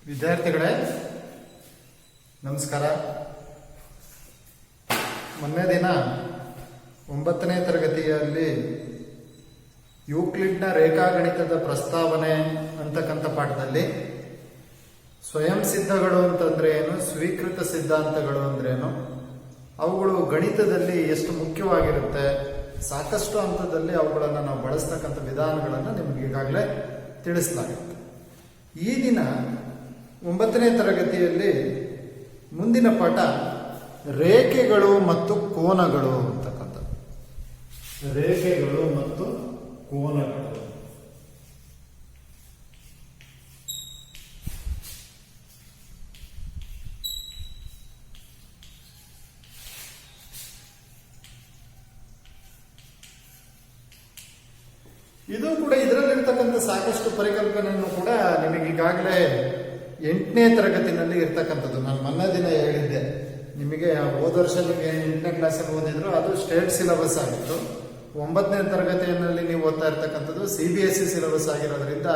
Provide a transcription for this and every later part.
ವಿದ್ಯಾರ್ಥಿಗಳೇ ನಮಸ್ಕಾರ. ಮೊನ್ನೆ ದಿನ 9ನೇ ತರಗತಿಯಲ್ಲಿ ಯೂಕ್ಲಿಡ್ನ ರೇಖಾಗಣಿತದ ಪ್ರಸ್ತಾವನೆ ಅಂತಕ್ಕಂಥ ಪಾಠದಲ್ಲಿ ಸ್ವಯಂ ಸಿದ್ಧಗಳು ಅಂತಂದ್ರೆ ಏನು, ಸ್ವೀಕೃತ ಸಿದ್ಧಾಂತಗಳು ಅಂದ್ರೇನು, ಅವುಗಳು ಗಣಿತದಲ್ಲಿ ಎಷ್ಟು ಮುಖ್ಯವಾಗಿರುತ್ತೆ, ಸಾಕಷ್ಟು ಹಂತದಲ್ಲಿ ಅವುಗಳನ್ನು ನಾವು ಬಳಸ್ತಕ್ಕಂಥ ವಿಧಾನಗಳನ್ನು ನಿಮ್ಗೆ ಈಗಾಗಲೇ ತಿಳಿಸಲಾಗುತ್ತೆ. ಈ ದಿನ 9ನೇ ತರಗತಿಯಲ್ಲಿ ಮುಂದಿನ ಪಾಠ ರೇಖೆಗಳು ಮತ್ತು ಕೋನಗಳು ಅಂತಕ್ಕಂಥದ್ದು. ರೇಖೆಗಳು ಮತ್ತು ಕೋನಗಳು. ಇದು ಕೂಡ ಇದರಲ್ಲಿರ್ತಕ್ಕಂಥ ಸಾಕಷ್ಟು ಪರಿಕಲ್ಪನೆಯನ್ನು ಕೂಡ ನಿಮಗೆ ಈಗಾಗಲೇ 8ನೇ ತರಗತಿನಲ್ಲಿ ಇರ್ತಕ್ಕಂಥದ್ದು. ನಾನು ಮೊನ್ನೆ ದಿನ ಹೇಳಿದ್ದೆ ನಿಮಗೆ, ಹೋದ ವರ್ಷ ನಿಮಗೆ 8ನೇ ಕ್ಲಾಸಲ್ಲಿ ಓದಿದ್ರು, ಅದು ಸ್ಟೇಟ್ ಸಿಲೆಬಸ್ ಆಗಿತ್ತು. 9ನೇ ತರಗತಿಯಲ್ಲಿ ನೀವು ಓದ್ತಾ ಇರ್ತಕ್ಕಂಥದ್ದು CBSE ಸಿಲೆಬಸ್ ಆಗಿರೋದ್ರಿಂದ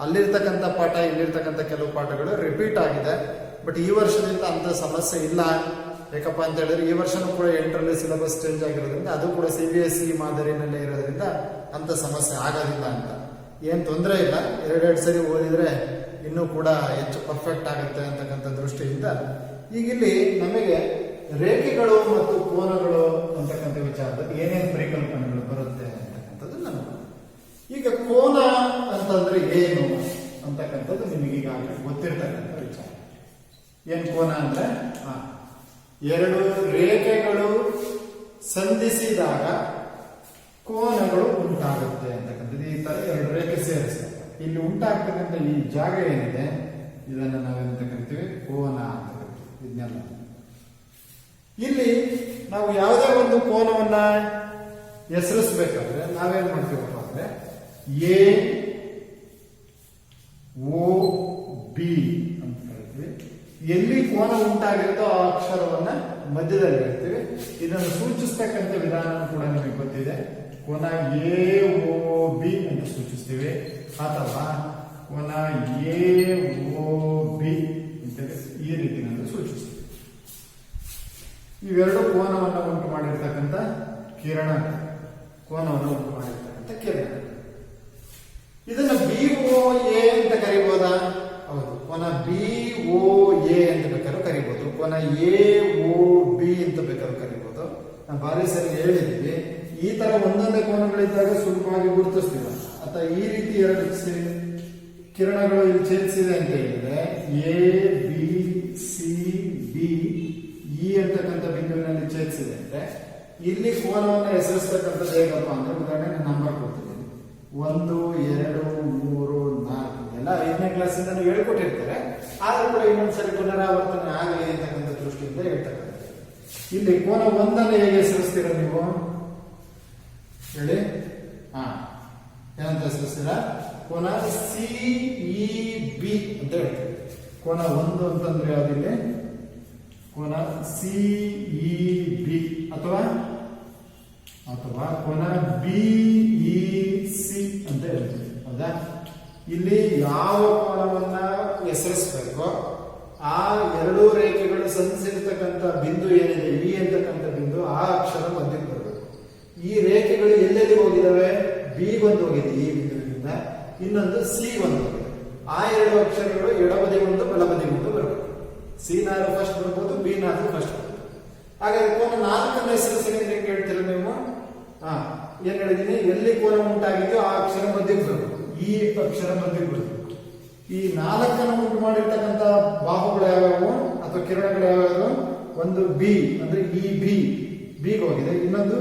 ಅಲ್ಲಿರ್ತಕ್ಕಂಥ ಪಾಠ ಇಲ್ಲಿರ್ತಕ್ಕಂಥ ಕೆಲವು ಪಾಠಗಳು ರಿಪೀಟ್ ಆಗಿದೆ. ಬಟ್ ಈ ವರ್ಷದಿಂದ ಅಂಥ ಸಮಸ್ಯೆ ಇಲ್ಲ. ಯಾಕಪ್ಪ ಅಂತ ಹೇಳಿದ್ರೆ ಈ ವರ್ಷನೂ ಕೂಡ 8ರಲ್ಲಿ ಸಿಲೆಬಸ್ ಚೇಂಜ್ ಆಗಿರೋದ್ರಿಂದ, ಅದು ಕೂಡ CBSE ಮಾದರಿನಲ್ಲೇ ಇರೋದ್ರಿಂದ ಅಂಥ ಸಮಸ್ಯೆ ಆಗೋದಿಲ್ಲ ಅಂತ ಏನು ತೊಂದರೆ ಇಲ್ಲ. ಎರಡೆರಡು ಸರಿ ಓದಿದ್ರೆ ಇನ್ನೂ ಕೂಡ ಹೆಚ್ಚು ಪರ್ಫೆಕ್ಟ್ ಆಗುತ್ತೆ ಅಂತಕ್ಕಂಥ ದೃಷ್ಟಿಯಿಂದ ಈಗ ಇಲ್ಲಿ ನಮಗೆ ರೇಖೆಗಳು ಮತ್ತು ಕೋನಗಳು ಅಂತಕ್ಕಂಥ ವಿಚಾರದಲ್ಲಿ ಏನೇನು ಪರಿಕಲ್ಪನೆಗಳು ಬರುತ್ತೆ ಅಂತಕ್ಕಂಥದ್ದು ನಮಗೆ. ಈಗ ಕೋನ ಅಂತಂದ್ರೆ ಏನು ಅಂತಕ್ಕಂಥದ್ದು ನಿಮಗೆ ಈಗಾಗಲೇ ಗೊತ್ತಿರ್ತಕ್ಕಂಥ ವಿಚಾರ. ಏನ್ ಕೋನ ಅಂದ್ರೆ ಎರಡು ರೇಖೆಗಳು ಸಂಧಿಸಿದಾಗ ಕೋನಗಳು ಉಂಟಾಗುತ್ತೆ ಅಂತಕ್ಕಂಥದ್ದು. ಈ ತರ ಎರಡು ರೇಖೆ ಸೇರಿಸ್ತಾರೆ, ಇಲ್ಲಿ ಉಂಟಾಗ್ತಕ್ಕಂಥ ಈ ಜಾಗ ಏನಿದೆ ಇದನ್ನು ನಾವೇನಂತ ಕರಿತೀವಿ, ಕೋನ ಅಂತ ಕರಿತೀವಿ. ಇದನ್ನೆಲ್ಲ ಇಲ್ಲಿ ನಾವು ಯಾವುದೇ ಒಂದು ಕೋನವನ್ನ ಹೆಸರಿಸಬೇಕಾದ್ರೆ ನಾವೇನ್ ಮಾಡ್ತೀವಪ್ಪ ಅಂದ್ರೆ AOB ಅಂತ ಕರಿತೀವಿ. ಎಲ್ಲಿ ಕೋನ ಉಂಟಾಗಿರುತ್ತೋ ಆ ಅಕ್ಷರವನ್ನ ಮಧ್ಯದಲ್ಲಿ ಇರ್ತೀವಿ. ಇದನ್ನು ಸೂಚಿಸ್ತಕ್ಕಂಥ ವಿಧಾನ ಕೂಡ ನಿಮಗೆ ಗೊತ್ತಿದೆ. ಕೋನ AOB ಅಂತ ಸೂಚಿಸ್ತೀವಿ, ಅಥವಾ ಕೋನ AOB ಅಂತ ಈ ರೀತಿಯಲ್ಲಿ ಸೂಚಿಸ್ತೀವಿ. ಇವೆರಡು ಕೋನವನ್ನು ಉಂಟು ಮಾಡಿರ್ತಕ್ಕಂಥ ಕಿರಣ, ಕೋನವನ್ನು ಉಂಟು ಮಾಡಿರ್ತಕ್ಕಂಥ ಕಿರಣ. ಇದನ್ನ BOA ಅಂತ ಕರಿಬೋದಾ? ಹೌದು, ಕೋನ BOA ಅಂತ ಬೇಕಾದ್ರೂ ಕರಿಬಹುದು, ಕೋನ AOB ಅಂತ ಬೇಕಾದ್ರೂ ಕರಿಬಹುದು. ನಾವು ಬಾರಿ ಸರಿ ಹೇಳಿದ್ವಿ, ಈ ತರ ಒಂದೊಂದೇ ಕೋನಗಳಿದ್ದಾಗ ಸುಲಭವಾಗಿ ಗುರುತಿಸ್ತೀವಿ. ಅಥವಾ ಈ ರೀತಿ ಎರಡು ಕಿರಣಗಳು ಇಲ್ಲಿ ಛೇದಿಸಿದೆ ಅಂತ ಹೇಳಿದ್ರೆ ABCDE ಅಂತಕ್ಕಂಥ ಬಿಂದುವಿನಲ್ಲಿ ಛೇದಿಸಿದೆ ಅಂದ್ರೆ ಇಲ್ಲಿ ಕೋನವನ್ನು ಹೆಸರಿಸ್ತಕ್ಕಂಥದ್ದು ಹೇಗಪ್ಪ ಅಂದ್ರೆ, ಉದಾಹರಣೆ ನಂಬರ್ ಕೊಡ್ತಿದ್ದೀನಿ, 1 2 3 4 ಎಲ್ಲ 5ನೇ ಕ್ಲಾಸಿಂದ ಹೇಳ್ಕೊಟ್ಟಿರ್ತಾರೆ. ಆದ್ರೂ ಕೂಡ ಇನ್ನೊಂದ್ಸರಿ ಪುನರಾವರ್ತನೆ ಆಗಲಿ ಅಂತಕ್ಕಂಥ ದೃಷ್ಟಿಯಿಂದ ಹೇಳ್ತಕ್ಕಂಥದ್ದು. ಇಲ್ಲಿ ಕೋನ 1ಅನ್ನು ಹೇಗೆ ಹೆಸರಿಸ್ತೀರ ನೀವು ಹೇಳಿ? ಏನಂತ ಹೆಸರಿಸ್ತೀರಾ? ಕೋನ CEB ಅಂತ ಹೇಳ್ತೀವಿ. ಕೋನ 1 ಅಂತಂದ್ರೆ ಯಾವ್ದಿಲ್ಲ, ಕೋನ CEB ಅಥವಾ ಕೋನ BEC ಅಂತ ಹೇಳ್ತೀವಿ. ಹೌದಾ? ಇಲ್ಲಿ ಯಾವ ಕೋನವನ್ನ ಹೆಸರಿಸಬೇಕೋ ಆ ಎರಡೂ ರೇಖೆಗಳು ಸಂಧಿಸಿರ್ತಕ್ಕಂಥ ಬಿಂದು ಏನಿದೆ, E ಅಂತಕ್ಕಂಥ ಬಿಂದು, ಆ ಅಕ್ಷರ ಮಧ್ಯಕ್ಕೆ ಬರಬೇಕು. ಈ ರೇಖೆಗಳು ಎಲ್ಲೆಲ್ಲಿ ಹೋಗಿದಾವೆ? B ಒಂದು ಹೋಗಿದೆ ಈ ಬಿಂದುವಿನಿಂದ, ಇನ್ನೊಂದು C ಒಂದು ಹೋಗಿದೆ. ಆ ಎರಡು ಅಕ್ಷರಗಳು ಎಡಬದಿ ಒಂದು ಬಲಬದಿ ಒಂದು ಬರಬೇಕು. C ನಾರು ಫಸ್ಟ್ ಬರ್ಬೋದು, B ನಾರು ಫಸ್ಟ್ ಬರ್ಬೋದು. ಹಾಗಾಗಿ ಕೋನ 4ಅನ್ನು ಹೆಸರಿಸಿ ಕೇಳ್ತೀರ ನೀವು. ಏನ್ ಹೇಳಿದೀನಿ, ಎಲ್ಲಿ ಕೋನ ಉಂಟಾಗಿದೆಯೋ ಆ ಅಕ್ಷರ ಮಧ್ಯಕ್ಕೆ ಬರಬೇಕು, ಈ ಅಕ್ಷರ ಮಧ್ಯಕ್ಕೆ ಬರಬೇಕು. ಈ 4ಅನ್ನು ಉಂಟು ಮಾಡಿರ್ತಕ್ಕಂಥ ಬಾಹುಗಳು ಯಾವ್ಯಾವು ಅಥವಾ ಕಿರಣಗಳು ಯಾವ್ಯಾವು? ಒಂದು B ಅಂದ್ರೆ EB, B ಹೋಗಿದೆ, ಇನ್ನೊಂದು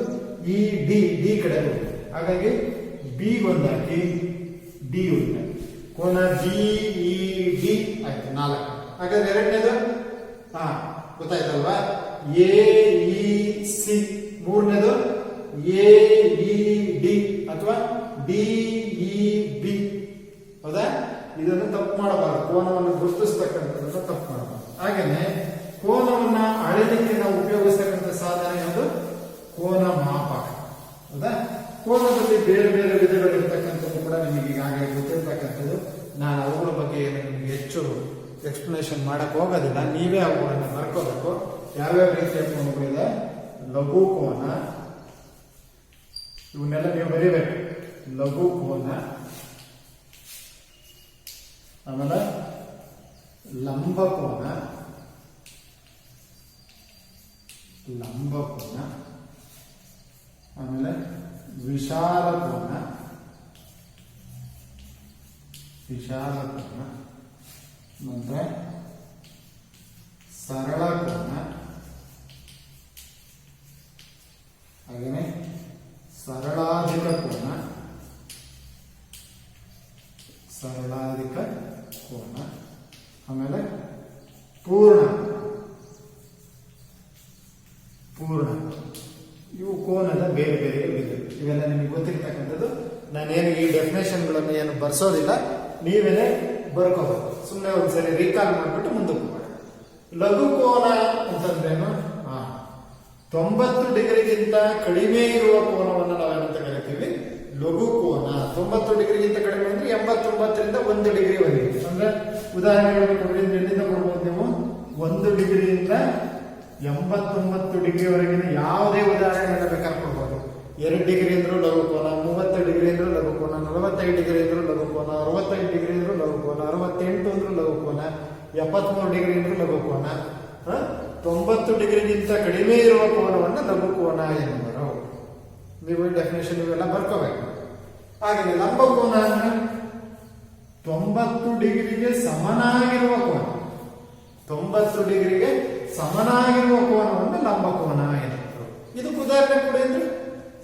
ED, D ಕಡೆ ಹೋಗಿದೆ. ಹಾಗಾಗಿ B ಒಂದು ಹಾಕಿ, D ಒಂದು ಹಾಕಿ, ಕೋನ BED ಆಯ್ತು 4. ಹಾಗಾದ್ರೆ ಎರಡನೇದು ಗೊತ್ತಾಯ್ತಲ್ವಾ? AEC. ಮೂರನೇದು AED ಅಥವಾ DEB. ಹೌದಾ? ಇದನ್ನು ತಪ್ಪು ಮಾಡಬಾರದು, ಕೋನವನ್ನು ಗುರುತಿಸ್ತಕ್ಕಂಥದ್ದನ್ನು ತಪ್ಪು ಮಾಡಬಾರದು. ಹಾಗೇನೆ ಕೋನವನ್ನ ಅಳೆಯಲಿಕ್ಕೆ ನಾವು ಉಪಯೋಗಿಸ್ತಕ್ಕಂಥ ಸಾಧನ ಯಾವುದು? ಕೋನ ಮಾಪಕ. ಹೌದಾ? ಕೋನದಲ್ಲಿ ಬೇರೆ ಬೇರೆ ವಿಧಗಳಿರ್ತಕ್ಕಂಥದ್ದು ಕೂಡ ನಿಮಗೆ ಈಗಾಗಲೇ ಗೊತ್ತಿರ್ತಕ್ಕಂಥದ್ದು. ನಾನು ಅವುಗಳ ಬಗ್ಗೆ ನಿಮಗೆ ಹೆಚ್ಚು ಎಕ್ಸ್ಪ್ಲನೇಷನ್ ಮಾಡಕ್ ಹೋಗೋದಿಲ್ಲ, ನೀವೇ ಅವುಗಳನ್ನು ಬರ್ಕೋಬೇಕು. ಯಾವ್ಯಾವ ರೀತಿಯ ಕೋನಗಳಿದೆ, ಲಘು ಕೋನ, ಇವನ್ನೆಲ್ಲ ನೀವು ಬರೀಬೇಕು. ಲಘು ಕೋನ, ಆಮೇಲೆ ಲಂಬ ಕೋನ, ಆಮೇಲೆ ವಿಶಾಲ ಕೋನ, ನಂತರ ಸರಳ ಕೋನ, ಹಾಗೆಯೇ ಸರಳಾಧಿಕ ಕೋನ, ಆಮೇಲೆ ಪೂರ್ಣ. ಇವು ಕೋನದ ಬೇರೆ ಬೇರೆ ವಿಧ. ಇವೆಲ್ಲ ನಿಮಗೆ ಗೊತ್ತಿರ್ತಕ್ಕಂಥದ್ದು. ನಾನೇನು ಈ ಡೆಫಿನೇಷನ್ಗಳನ್ನು ಏನು ಬರ್ಸೋದಿಲ್ಲ, ನೀವೇನೆ ಬರ್ಕೋಬಹುದು. ಸುಮ್ಮನೆ ಒಂದ್ಸರಿ ರೀಕಾಲ್ ಮಾಡಿಬಿಟ್ಟು ಮುಂದಕ್ಕೆ ಮಾಡಿ. ಲಘು ಕೋನ ಅಂತಂದ್ರೇನು? 90 ಡಿಗ್ರಿಗಿಂತ ಕಡಿಮೆ ಇರುವ ಕೋನವನ್ನು ನಾವೇನಂತ ಕರಿತೀವಿ? ಲಘು ಕೋನ. 90 ಡಿಗ್ರಿಗಿಂತ ಕಡಿಮೆ ಅಂದ್ರೆ 89ರಿಂದ 1 ಡಿಗ್ರಿವರೆಗೆ. ಅಂದ್ರೆ ಉದಾಹರಣೆಗಳನ್ನು ಕೊಡೋದ್ರಿಂದ ಎಲ್ಲಿಂದ ಕೊಡ್ಬೋದು ನೀವು? 1 ಡಿಗ್ರಿಯಿಂದ 89 ಡಿಗ್ರಿವರೆಗಿನ ಯಾವುದೇ ಉದಾಹರಣೆಗಳನ್ನ ಬೇಕಾದ್ರೆ ಕೊಡ್ಬೋದು. 2 ಡಿಗ್ರಿ ಅಂದ್ರೂ ಲಘು ಕೋನ, 30 ಡಿಗ್ರಿ ಅಂದ್ರೂ ಲಘು ಕೋನ, 45 ಡಿಗ್ರಿ ಅಂದ್ರೂ ಲಘು ಕೋನ, 65 ಡಿಗ್ರಿ ಅಂದ್ರೂ ಲಘು ಕೋನ, 68 ಅಂದ್ರೂ ಲಘು ಕೋನ, 73 ಡಿಗ್ರಿ ಅಂದ್ರೂ ಲಘು ಕೋನ. 90 ಡಿಗ್ರಿಗಿಂತ ಕಡಿಮೆ ಇರುವ ಕೋನವನ್ನು ಲಘು ಕೋನ ಎನ್ನುವರು. ನೀವು ಡೆಫಿನೇಷನ್ ಇವೆಲ್ಲ ಬರ್ಕೋಬೇಕು. ಹಾಗೆ ಲಂಬ ಕೋನ ಅಂದ್ರೆ 90 ಡಿಗ್ರಿಗೆ ಸಮನಾಗಿರುವ ಕೋನ. 90 ಡಿಗ್ರಿಗೆ ಸಮನಾಗಿರುವ ಕೋನವನ್ನು ಲಂಬ ಕೋನ ಎನ್ನುವರು. ಇದಕ್ಕೆ ಉದಾಹರಣೆ ಕೂಡ ಅಂದ್ರೆ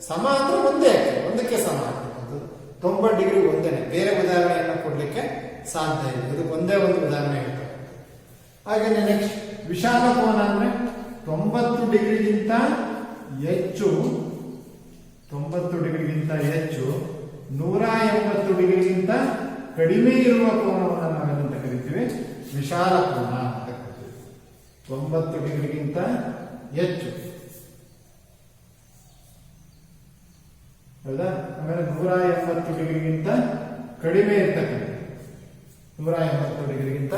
ಸಮ ಅಂದ್ರೆ ಒಂದಕ್ಕೆ ಸಮ ಆಗ್ತಕ್ಕಂಥದ್ದು. 90 ಡಿಗ್ರಿ ಒಂದೇನೆ, ಬೇರೆ ಉದಾಹರಣೆಯನ್ನು ಕೊಡ್ಲಿಕ್ಕೆ ಸಾಧ್ಯ ಇಲ್ಲ. ಇದಕ್ಕೆ ಒಂದೇ ಒಂದು ಉದಾಹರಣೆ ಇರ್ತದೆ. ಹಾಗೆ ನೆಕ್ಸ್ಟ್ ವಿಶಾಲ ಕೋನ ಅಂದ್ರೆ 90 ಡಿಗ್ರಿಗಿಂತ ಹೆಚ್ಚು, 90 ಡಿಗ್ರಿಗಿಂತ ಹೆಚ್ಚು 180 ಡಿಗ್ರಿಗಿಂತ ಕಡಿಮೆ ಇರುವ ಕೋನವನ್ನು ನಾವೇನಂತ ಕರಿತೀವಿ? ವಿಶಾಲ ಕೋನ ಅಂತ ಕರಿತೀವಿ. 90 ಡಿಗ್ರಿಗಿಂತ ಹೆಚ್ಚು, ಹೌದಾ? ಆಮೇಲೆ 180 ಡಿಗ್ರಿಗಿಂತ ಕಡಿಮೆ ಇರ್ತಕ್ಕಂಥ 180 ಡಿಗ್ರಿಗಿಂತ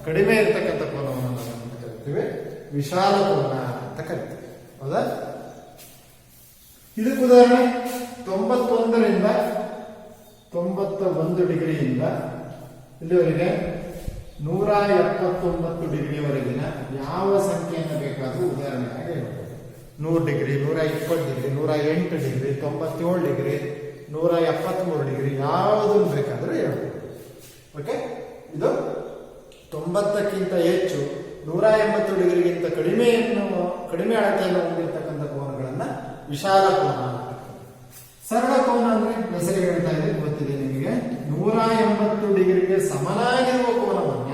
ಕಡಿಮೆ ಇರ್ತಕ್ಕಂಥ ಕೋನವನ್ನು ನಾವೇನಂತ ಕರಿತೀವಿ? ವಿಶಾಲ ಕೋನ ಅಂತ ಕರಿತೀವಿ. ಹೌದಾ? ಇದಕ್ಕೆ ಉದಾಹರಣೆ 91ರಿಂದ 91 ಡಿಗ್ರಿಯಿಂದ ಇಲ್ಲಿವರೆಗೆ 179 ಡಿಗ್ರಿವರೆಗಿನ ಯಾವ ಸಂಖ್ಯೆಯನ್ನು ಬೇಕಾದರೂ ಉದಾಹರಣೆಯಾಗಿ ಹೇಳ್ಬೋದು. 100 degree, 120 degree, 108 degree, 97 degree, 173 degree, ಯಾವುದನ್ನು ಬೇಕಾದರೂ ಹೇಳ್ಬೋದು. ಓಕೆ, ಇದು 90ಕ್ಕಿಂತ ಹೆಚ್ಚು 180 ಡಿಗ್ರಿಗಿಂತ ಕಡಿಮೆ ಅಳತೆಯನ್ನು ಹೊಂದಿರತಕ್ಕಂಥ ಕೋನಗಳನ್ನ ವಿಶಾಲ ಕೋನ. ಸರಳ ಕೋನ ಅಂದ್ರೆ ಹೆಸರು ಹೇಳ್ತಾ ಇದೆ, ಗೊತ್ತಿದೆ ನಿಮಗೆ. 180 ಡಿಗ್ರಿಗೆ ಸಮನಾಗಿರುವ ಕೋನವನ್ನ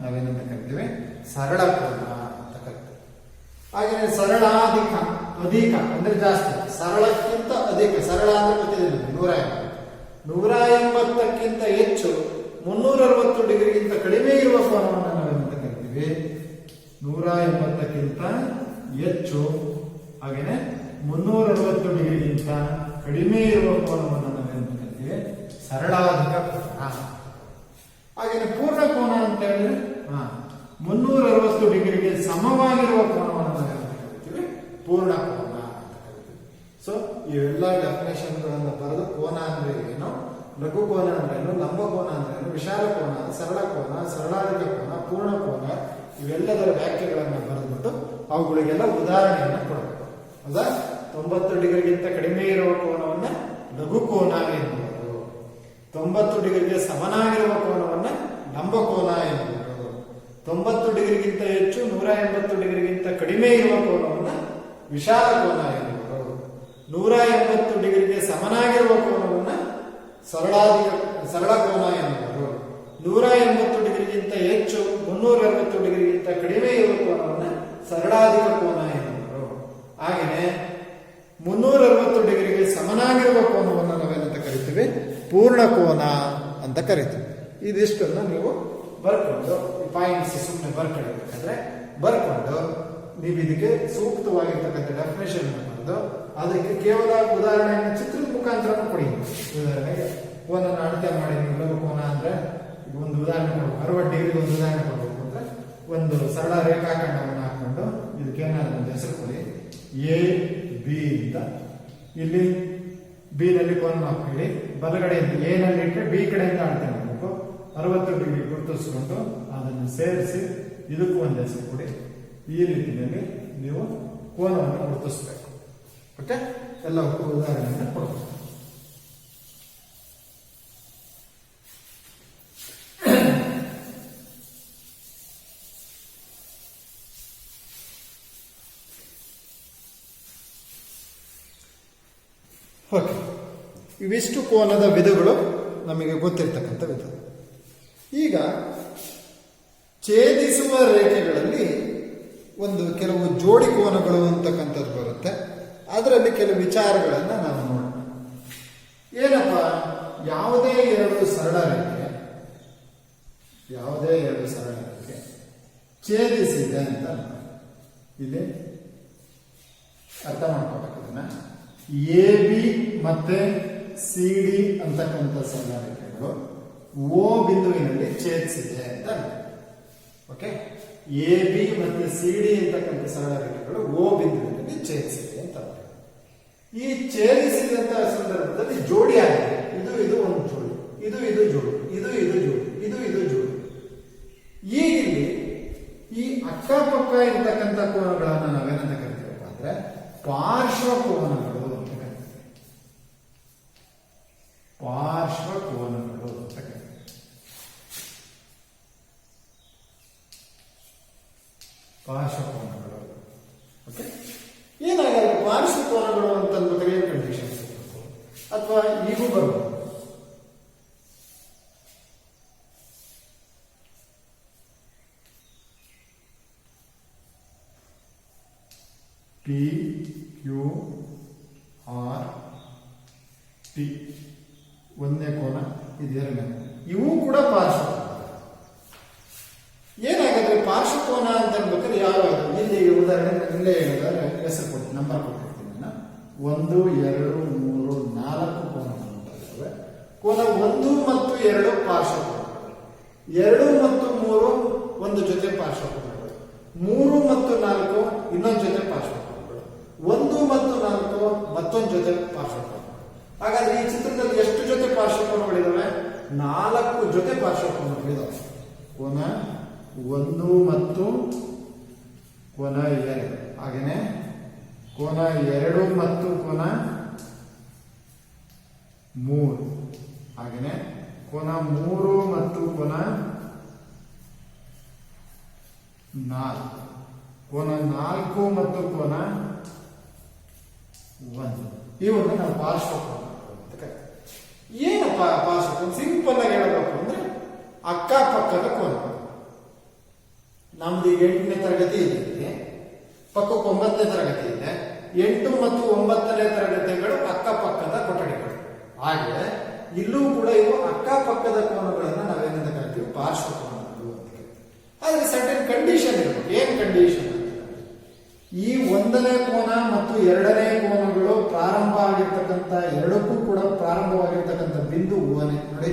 ನಾವೇನಂತ ಕರಿತೀವಿ? ಸರಳ ಕೋನ ಅಂತ ಕರಿತೀವಿ. ಹಾಗೆ ಸರಳಾಧಿಕ, ಅಧಿಕ ಅಂದ್ರೆ ಜಾಸ್ತಿ, ಸರಳಕ್ಕಿಂತ ಅಧಿಕ. ಸರಳ ಅಂದ್ರೆ ಗೊತ್ತಿದೆ ನಿಮಗೆ 180ಕ್ಕಿಂತ ಹೆಚ್ಚು 360 ಡಿಗ್ರಿಗಿಂತ ಕಡಿಮೆ ಇರುವ ಕೋನವನ್ನು ನಾವೇನಂತ ಕರಿತೀವಿ? 180ಕ್ಕಿಂತ ಹೆಚ್ಚು, ಹಾಗೇನೆ 360 ಡಿಗ್ರಿಗಿಂತ ಕಡಿಮೆ ಇರುವ ಕೋನವನ್ನು ನಾವೇನಂತ ಕರಿತೀವಿ? ಸರಳಾಧಿಕ ಕೋನ. ಹಾಗೇನೆ ಪೂರ್ಣ ಕೋನ ಅಂತ ಹೇಳಿದ್ರೆ 360 ಡಿಗ್ರಿಗೆ ಸಮವಾಗಿರುವ ಕೋನವನ್ನು ನಾವೇನಂತ ಕರಿತೀವಿ? ಪೂರ್ಣ ಕೋನ ಅಂತ ಕರಿತೀವಿ. ಸೊ ಇವೆಲ್ಲ ಡೆಫಿನೇಷನ್ಗಳನ್ನು ಬರೆದು ಕೋನ ಅಂದ್ರೆ ಏನು, ಲಘು ಕೋನ ಅಂದ್ರೇನು, ಲಂಬ ಕೋನ ಅಂದ್ರೇನು, ವಿಶಾಲ ಕೋನ, ಸರಳ ಕೋನ, ಸರಳಾಧಿಕ ಕೋನ, ಪೂರ್ಣ ಕೋನ, ಇವೆಲ್ಲದರ ವ್ಯಾಖ್ಯೆಗಳನ್ನು ಬರೆದ್ಬಿಟ್ಟು ಅವುಗಳಿಗೆಲ್ಲ ಉದಾಹರಣೆಯನ್ನು ಕೊಡಬೇಕು. ಹೌದಾ? 90 ಡಿಗ್ರಿಗಿಂತ ಕಡಿಮೆ ಇರುವ ಕೋನವನ್ನ ಲಘು ಕೋನ ಎನ್ನುವರು. 90 ಡಿಗ್ರಿಗೆ ಸಮನಾಗಿರುವ ಕೋನವನ್ನ ಲಂಬ ಕೋನ ಎನ್ನುವರು. 90 ಡಿಗ್ರಿಗಿಂತ ಹೆಚ್ಚು 180 ಡಿಗ್ರಿಗಿಂತ ಕಡಿಮೆ ಇರುವ ಕೋನವನ್ನ ವಿಶಾಲ ಕೋನ ಎನ್ನುವರು. 180 ಡಿಗ್ರಿಗೆ ಸಮನಾಗಿರುವ ಕೋನವನ್ನ ಸರಳ ಕೋನ ಎನ್ನುವರು. 180 ಡಿಗ್ರಿಗಿಂತ ಹೆಚ್ಚು 360 ಡಿಗ್ರಿಗಿಂತ ಕಡಿಮೆ ಇರುವ ಕೋನವನ್ನ ಸರಳಾಧಿಕ ಕೋನ ಎನ್ನುವರು. ಹಾಗೆಯೇ 360 ಡಿಗ್ರಿಗೆ ಸಮನಾಗಿರುವ ಕೋನವನ್ನು ನಾವೇನಂತ ಕರಿತೀವಿ? ಪೂರ್ಣ ಕೋನ ಅಂತ ಕರಿತೀವಿ. ಇದಿಷ್ಟನ್ನು ನೀವು ಬರ್ಕೊಂಡು ಪಾಯಿಂಟ್ಸ್ ಸುಮ್ಮನೆ ಬರ್ಕೊಳ್ಬೇಕಾದ್ರೆ ಬರ್ಕೊಂಡು ನೀವು ಇದಕ್ಕೆ ಸೂಕ್ತವಾಗಿರ್ತಕ್ಕಂಥ ಡೆಫಿನೇಷನ್ ಬರೆದು ಅದಕ್ಕೆ ಕೇವಲ ಉದಾಹರಣೆಯನ್ನು ಚಿತ್ರದ ಮುಖಾಂತರ ಕೊಡಿ. ಉದಾಹರಣೆಗೆ ಕೋನನ್ನು ಅಳತೆ ಮಾಡಿ ನೀವು ಲಘು ಕೋನ ಅಂದ್ರೆ ಒಂದು ಉದಾಹರಣೆ ಕೊಡ್ಬೇಕು. 60 ಡಿಗ್ರಿ ಒಂದು ಉದಾಹರಣೆ ಕೊಡ್ಬೇಕು. ಒಂದು ಸರಳ ರೇಖಾಖಂಡವನ್ನು ಹಾಕೊಂಡು ಇದಕ್ಕೇನಾದ್ರು ಒಂದು ಹೆಸರು ಕೊಡಿ. ಎ ಬಿ ಅಂತ. ಇಲ್ಲಿ ಬಿ ನಲ್ಲಿ ಕೋನ ಹಾಕೊಳ್ಳಿ. ಬಲಗಡೆಯಿಂದ ಎ ನಲ್ಲಿ ಇಟ್ಟರೆ ಬಿ ಕಡೆಯಿಂದ ಅಳತೆ ಮಾಡಬೇಕು. 60 ಡಿಗ್ರಿ ಗುರುತಿಸ್ಕೊಂಡು ಅದನ್ನು ಸೇರಿಸಿ ಇದಕ್ಕೂ ಒಂದು ಹೆಸರು ಕೊಡಿ. ಈ ರೀತಿಯಲ್ಲಿ ನೀವು ಕೋನವನ್ನು ಗುರುತಿಸಬೇಕು. ಓಕೆ, ಎಲ್ಲವಕ್ಕೂ ಉದಾಹರಣೆಯನ್ನು ಕೊಡಬೇಕು. ಓಕೆ, ಇವಿಷ್ಟು ಕೋನದ ವಿಧಗಳು ನಮಗೆ ಗೊತ್ತಿರ್ತಕ್ಕಂಥ ವಿಧ. ಈಗ ಛೇದಿಸುವ ರೇಖೆಗಳಲ್ಲಿ ಒಂದು ಕೆಲವು ಜೋಡಿ ಕೋನಗಳು ಅಂತಕ್ಕಂಥದ್ದು ಬರುತ್ತೆ. ಅದರಲ್ಲಿ ಕೆಲವು ವಿಚಾರಗಳನ್ನು ನಾವು ನೋಡೋಣ. ಏನಪ್ಪ, ಯಾವುದೇ ಎರಡು ಸರಳ ರೇಖೆ ಛೇದಿಸಿದೆ ಅಂತ ಇಲ್ಲಿ ಅರ್ಥ ಮಾಡ್ಕೋಬೇಕು. ಅದನ್ನ ಎ ಬಿ ಮತ್ತೆ ಸಿ ಡಿ ಅಂತಕ್ಕಂಥ ಸರಳ ರೇಖೆಗಳು ಓ ಬಿಂದುವಿನಲ್ಲಿ ಛೇದಿಸಿದೆ ಅಂತ. ಓಕೆ, ಎ ಬಿ ಮತ್ತೆ ಸಿ ಡಿ ಅಂತಕ್ಕಂಥ ಸರಳ ರೇಖೆಗಳು ಓ ಬಿಂದುವಿನಲ್ಲಿ ಛೇದಿಸಿದೆ ಅಂತ. ಈ ಛೇದಿಸಿದಂತಹ ಸಂದರ್ಭದಲ್ಲಿ ಜೋಡಿ ಆಗಿದೆ. ಇದು ಒಂದು ಜೋಡಿ, ಇದು ಜೋಡಿ, ಇದು ಜೋಡಿ. ಈಗ ಇಲ್ಲಿ ಈ ಅಕ್ಕಪಕ್ಕ ಇರ್ತಕ್ಕಂಥ ಕೋನಗಳನ್ನು ನಾವೇನಂತ ಕರಿತೀವಪ್ಪ ಅಂದ್ರೆ ಪಾರ್ಶ್ವ ಕೋನಗಳು ಅಂತ ಕರಿತೀವಿ. ಪಾರ್ಶ್ವ ಕೋನಗಳು ಅಂತ ಕರಿತೀವಿ. ಪಾರ್ಶ್ವ ಕೋನಗಳು. ಓಕೆ, ಏನಾಗಲ್ಲ ಪಾರ್ಶ್ವ ಕೋನಗಳು ಅಂತಂದ್ರೆ ಏನು ಕಂಡೀಷನ್ಸ್ ಅಥವಾ ಈಗೂ ಬರ್ಬೋದು. ಪಿ ಕ್ಯೂ ಆರ್ ಟಿ ಒಂದನೇ ಕೋನ, ಇದು ಎರಡನೇ ಕೋನ. ಇವು ಕೂಡ ಪಾರ್ಶ್ವ. ಏನಾಗುತ್ತೆ ಪಾರ್ಶ್ವ ಕೋನ ಅಂತ ಅನ್ಬೇಕಾದ್ರೆ ಯಾವ ಇಲ್ಲಿ ಉದಾಹರಣೆ ಇಲ್ಲೇ ಹೇಳಿದ್ರೆ ಹೆಸರು ಕೊಟ್ಟು ನಂಬರ್ ಕೊಟ್ಟಿರ್ತೀನಿ ನಾನು. 1 2 3 4 ಕೋನಗಳು ಇದ್ದಾವೆ. ಕೋನ 1 ಮತ್ತು 2 ಪಾರ್ಶ್ವ ಕೋನಗಳು, 2 ಮತ್ತು 3 ಒಂದು ಜೊತೆ ಪಾರ್ಶ್ವ ಕೋನಗಳು, 3 ಮತ್ತು 4 ಇನ್ನೊಂದು ಜೊತೆ ಪಾರ್ಶ್ವ ಕೋನಗಳು, 1 ಮತ್ತು 4 ಮತ್ತೊಂದು ಜೊತೆ ಪಾರ್ಶ್ವ ಕೋನಗಳು. ಹಾಗಾದ್ರೆ ಈ ಚಿತ್ರದಲ್ಲಿ ಎಷ್ಟು ಜೊತೆ ಪಾರ್ಶ್ವ ಕೋನಗಳಿದಾವೆ? 4 ಜೊತೆ ಪಾರ್ಶ್ವ ಕೋನಗಳಿದಾವೆ. ಕೋನ 1 ಮತ್ತು ಕೋನ 2, ಹಾಗೇನೆ ಕೋನ 2 ಮತ್ತು ಕೋನ 3, ಹಾಗೇನೆ ಕೋನ 3 ಮತ್ತು ಕೋನ 4, ಕೋನ 4 ಮತ್ತು ಕೋನ 1. ಇವನ್ನು ನಾವು ಪಾರ್ಶ್ವ ಕೋನ ಅಂತ ಕರೀತೀವಿ. ಏನಪ್ಪ ಪಾರ್ಶ್ವ ಕೋನ? ಸಿಂಪಲ್ ಆಗಿ ಹೇಳಬೇಕು ಅಂದ್ರೆ ಅಕ್ಕಪಕ್ಕದ ಕೋನ. ನಮ್ದು 8ನೇ ತರಗತಿ ಇದೆ, ಪಕ್ಕಕ್ಕೆ 9ನೇ ತರಗತಿ ಇದೆ. 8 ಮತ್ತು 9ನೇ ತರಗತಿಗಳು ಅಕ್ಕಪಕ್ಕದ ಕೊಠಡಿಗಳು. ಹಾಗೆ ಇಲ್ಲೂ ಕೂಡ ಇವು ಅಕ್ಕಪಕ್ಕದ ಕೋನಗಳನ್ನ ನಾವೇನಂತ ಕರಿತೀವಿ? ಪಾರ್ಶ್ವ ಕೋನಗಳು ಅಂತ ಕರಿತೀವಿ. ಆದ್ರೆ ಸರ್ಟನ್ ಕಂಡೀಷನ್ ಇರಬೇಕು. ಏನ್ ಕಂಡೀಷನ್? ಈ 1ನೇ ಕೋನ ಮತ್ತು 2ನೇ ಕೋನಗಳು ಪ್ರಾರಂಭ ಆಗಿರ್ತಕ್ಕಂಥ ಎರಡಕ್ಕೂ ಕೂಡ ಪ್ರಾರಂಭವಾಗಿರ್ತಕ್ಕಂಥ ಬಿಂದು ಓನೇ. ನೋಡಿ,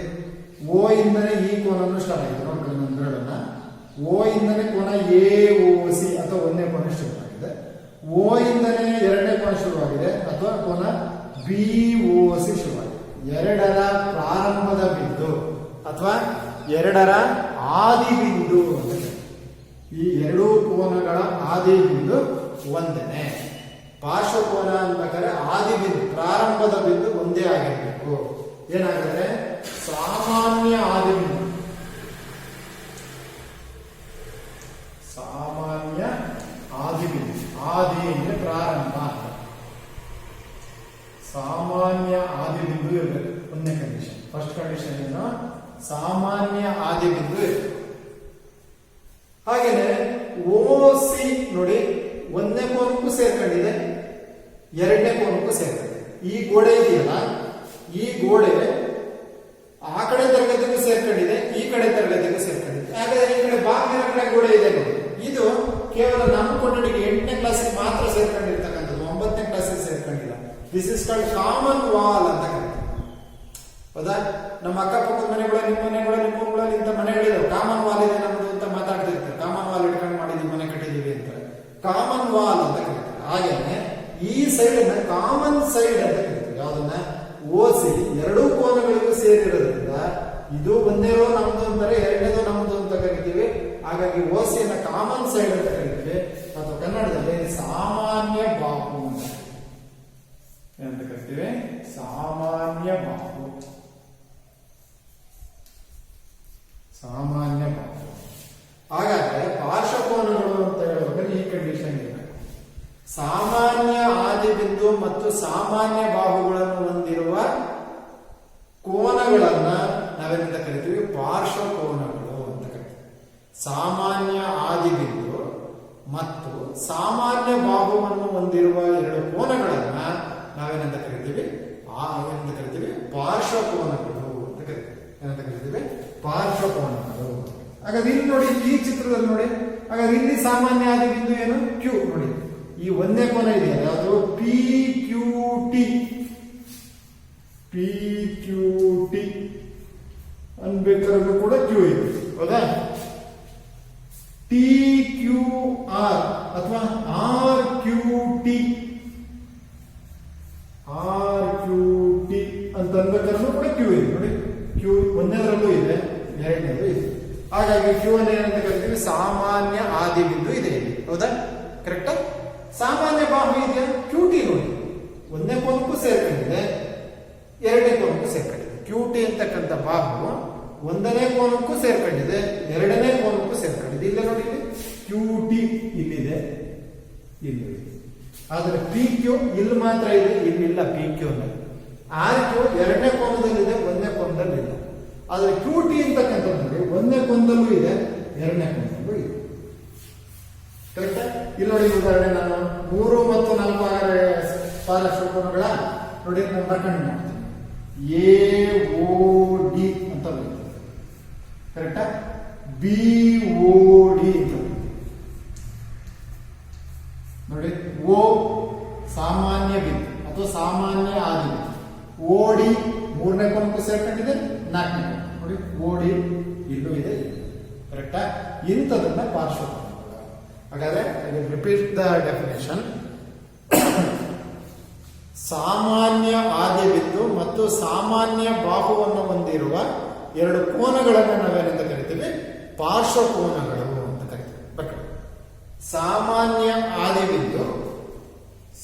ಓ ಇಂದನೇ ಈ ಕೋನನ್ನು ಸ್ಟಾರ್ಟ್ ಆಗಿದೆ. ನೋಡಿ ನಂದರನ್ನ ಓ ಇಂದನೇ ಕೋನ ಎ ಓ ಸಿ ಅಥವಾ 1ನೇ ಕೋನ ಶುರುವಾಗಿದೆ. ಓ ಇಂದನೇ 2ನೇ ಕೋನ ಶುರುವಾಗಿದೆ ಅಥವಾ ಕೋನ ಬಿ ಓ ಸಿ ಶುರುವಾಗಿದೆ. 2ರ ಪ್ರಾರಂಭದ ಬಿಂದು ಅಥವಾ 2ರ ಆದಿ ಬಿಂದು ಅಂತ. ಈ ಎರಡೂ ಕೋನಗಳ ಆದಿ ಬಿಂದು ಒಂದನೇ. ಪಾರ್ಶ್ವ ಕೋನ ಅಂಬೇಕಾದ್ರೆ ಆದಿ ಬಿಂದು ಪ್ರಾರಂಭದ ಬಿಂದು ಒಂದೇ ಆಗಿರಬೇಕು. ಏನಾಗುತ್ತೆ? ಸಾಮಾನ್ಯ ಆದಿ ಬಿಂದು. ಸಾಮಾನ್ಯ ಆದಿ ಬಿಂದು. ಆದಿ ಅಂದ್ರೆ ಪ್ರಾರಂಭ. ಸಾಮಾನ್ಯ ಆದಿ ಬಿಂದು ಇರಬೇಕು. ಒಂದನೇ ಕಂಡೀಷನ್. ಫಸ್ಟ್ ಕಂಡೀಷನ್ ಏನು? ಸಾಮಾನ್ಯ ಆದಿ ಬಿಂದು ಇರಬೇಕು. ಹಾಗೇನೆ ಓ ಸಿ ನೋಡಿ, 1ನೇ ಕೋನಕ್ಕೂ ಸೇರ್ಕೊಂಡಿದೆ, 2ನೇ ಕೋನಕ್ಕೂ ಸೇರ್ಕೊಂಡಿದೆ. ಈ ಗೋಡೆ ಇದೆಯಲ್ಲ, ಈ ಗೋಡೆ ಆ ಕಡೆ ತರಗತಿಗೂ ಸೇರ್ಕೊಂಡಿದೆ, ಈ ಕಡೆ ತರಗತಿಗೂ ಸೇರ್ಕೊಂಡಿದೆ. ಹಾಗಾದ್ರೆ ಈ ಕಡೆ ಬಾಗಿನ ಕಡೆ ಗೋಡೆ ಇದೆ ನೋಡಿ, ಇದು ಕೇವಲ ನಮ್ಮ ಕೊಠಡಿಗೆ 8ನೇ ಕ್ಲಾಸಿಗೆ ಮಾತ್ರ ಸೇರ್ಕೊಂಡಿರ್ತಕ್ಕಂಥದ್ದು, 9ನೇ ಕ್ಲಾಸಿಗೆ ಸೇರ್ಕೊಂಡಿಲ್ಲ. This is called common wall ಅಂತ ಕರೀತೀವಿ. ಹೌದಾ? ನಮ್ಮ ಅಕ್ಕಪಕ್ಕದ ಮನೆಗಳು, ನಿಮ್ಮ ಮನೆಗಳಲ್ಲಿ ಇಂಥ ಮನೆಗಳಿದಾವೆ, ಕಾಮನ್ ವಾಲ್ ಇದೆ ನಮ್ದು ಅಂತ ಮಾತಾಡ್ತಿರ್ತಾರೆ. ಕಾಮನ್ ವಾಲ್ ಸೈಡ್ ಅನ್ನ ಕಾಮನ್ ಸೈಡ್ ಅಂತ ಕರಿತೀವಿ. ಯಾವ್ದನ್ನ ಓಸಿ ಎರಡೂ ಕೋನಗಳಿಗೂ ಸೇರಿರೋದ್ರಿಂದ ಇದು ಒಂದೇನೋ ನಮ್ದು ಅಂತಾರೆ, ಎರಡನೇದು ನಮ್ದು ಅಂತ ಕರಿತೀವಿ. ಹಾಗಾಗಿ ಓಸಿಯನ್ನ ಕಾಮನ್ ಸೈಡ್ ಅಂತ ಕರಿತೀವಿ. ಅಥವಾ ಕನ್ನಡದಲ್ಲಿ ಸಾಮಾನ್ಯ ಬಾಹು ಅಂತ ಕರಿತೀವಿ. ಸಾಮಾನ್ಯ ಬಾಹು, ಸಾಮಾನ್ಯ ಬಾಹು. ಹಾಗಾದ್ರೆ ಪಾರ್ಶ್ವಕೋನಗಳು ಅಂತ ಹೇಳುವಾಗ ಈ ಕಂಡೀಷನ್ ಇದೆ. ಸಾಮಾನ್ಯ ಆದಿಬಿಂದು ಮತ್ತು ಸಾಮಾನ್ಯ ಬಾಹುಗಳನ್ನು ಹೊಂದಿರುವ ಕೋನಗಳನ್ನ ನಾವೇನಂತ ಕರಿತೀವಿ? ಪಾರ್ಶ್ವಕೋನಗಳು ಅಂತ ಕರಿತೀವಿ. ಸಾಮಾನ್ಯ ಆದಿಬಿಂದು ಮತ್ತು ಸಾಮಾನ್ಯ ಬಾಹುವನ್ನು ಹೊಂದಿರುವ ಎರಡು ಕೋನಗಳನ್ನ ನಾವೇನಂತ ಕರಿತೀವಿ? ಏನಂತ ಕರಿತೀವಿ? ಪಾರ್ಶ್ವಕೋನಗಳು ಅಂತ ಕರಿತೀವಿ. ಏನಂತ ಕರಿತೀವಿ? ಪಾರ್ಶ್ವಕೋನಗಳು. ಹಾಗಾದ್ರೆ ಇಲ್ಲಿ ನೋಡಿ, ಈ ಚಿತ್ರದಲ್ಲಿ ನೋಡಿ, ಹಾಗಾದ್ರೆ ಇಲ್ಲಿ ಸಾಮಾನ್ಯ ಆದಿಬಿಂದು ಏನು? ಕ್ಯೂ. ನೋಡಿ, ಈ ಒಂದೇ ಕೋನ ಇದೆಯಲ್ಲ, ಯಾವುದು? P Q T. P Q T ಅನ್ಬೇಕಾದ್ರೂ ಕೂಡ ಕ್ಯೂ ಇದೆ, ಹೌದಾ? ಟಿ ಕ್ಯೂ ಆರ್ ಅಥವಾ R Q T, R Q T ಅಂತ ಅನ್ಬೇಕಾದ್ರೂ ಕೂಡ ಕ್ಯೂ ಇದೆ. ನೋಡಿ, ಕ್ಯೂ ಒಂದರಲ್ಲೂ ಇದೆ, ಎರಡನೇದು ಇದೆ. ಹಾಗಾಗಿ ಕ್ಯೂ ಅನ್ನು ಏನಂತ ಕರಿತೀವಿ? ಸಾಮಾನ್ಯ ಆದಿಬಿಂದು ಇದೆ ಇಲ್ಲಿ, ಹೌದಾ? ಕರೆಕ್ಟಾ? ಸಾಮಾನ್ಯ ಬಾಹು ಇದೆಯಾ? Q T. ನೋಡಿ, ಒಂದನೇ ಕೋನಕ್ಕೂ ಸೇರ್ಕೊಂಡಿದೆ, ಎರಡನೇ ಕೋನಕ್ಕೂ ಸೇರ್ಕೊಂಡಿದೆ. ಕ್ಯೂ ಟಿ ಅಂತಕ್ಕಂಥ ಬಾಹು ಒಂದನೇ ಕೋನಕ್ಕೂ ಸೇರ್ಕೊಂಡಿದೆ, ಎರಡನೇ ಕೋನಕ್ಕೂ ಸೇರ್ಕೊಂಡಿದೆ. ಇಲ್ಲ ನೋಡಿ, ಇಲ್ಲಿ ಕ್ಯೂ ಟಿ ಇಲ್ಲಿದೆ, ಇಲ್ಲಿ. ಆದ್ರೆ ಪಿ ಕ್ಯೂ ಇಲ್ಲಿ ಮಾತ್ರ ಇದೆ, ಇಲ್ಲಿಲ್ಲ. ಪಿ ಕ್ಯೂ ಆರ್ ಕ್ಯೂ ಎರಡನೇ ಕೋನದಲ್ಲಿದೆ, ಒಂದನೇ ಕೋನದಲ್ಲಿ ಇಲ್ಲ. ಆದ್ರೆ ಕ್ಯೂ ಟಿ ಅಂತಕ್ಕಂಥದ್ದು ನೋಡಿ, ಒಂದನೇ ಕೋನದಲ್ಲೂ ಇದೆ, ಎರಡನೇ ಕೋನದಲ್ಲೂ ಇದೆ. ಕರೆಕ್ಟಾ? ಇಲ್ಲಿ ನೋಡಿ, ಉದಾಹರಣೆ ನಾನು 3 ಮತ್ತು 4 ಪಾರ್ಶ್ವಕೋನಗಳ ನೋಡಿ ನಾನು ಬರ್ಕೊಂಡು ಮಾಡ್ತೀನಿ. ಎ ಓ ಡಿ ಅಂತ ಬರೀತೀನಿ. ಕರೆಕ್ಟಾ? ಬಿ ಓ ಡಿ ಅಂತ ನೋಡಿ. ಓ ಸಾಮಾನ್ಯ ಬಿಂದು ಅಥವಾ ಸಾಮಾನ್ಯ ಆದಿಬಿಂದು. ಓಡಿ ಮೂರನೇ ಕೋನಕ್ಕೂ ಸೇರ್ಕೊಂಡಿದೆ, ನಾಲ್ಕನೇ ಕೋನ. ನೋಡಿ, ಓಡಿ ಇಲ್ಲೂ ಇದೆ. ಕರೆಕ್ಟಾ? ಇಂಥದನ್ನ ಪಾರ್ಶ್ವಕೋನ. ಹಾಗಾದ್ರೆ ರಿಪೀಟ್ ದ ಡೆಫಿನೇಷನ್. ಸಾಮಾನ್ಯ ಆದಿಬಿಂದು ಮತ್ತು ಸಾಮಾನ್ಯ ಬಾಹುವನ್ನು ಹೊಂದಿರುವ ಎರಡು ಕೋನಗಳನ್ನು ನಾವೇನಂತ ಕರಿತೀವಿ? ಪಾರ್ಶ್ವಕೋನಗಳು ಅಂತ ಕರಿತೀವಿ. ಸಾಮಾನ್ಯ ಆದಿಬಿಂದು,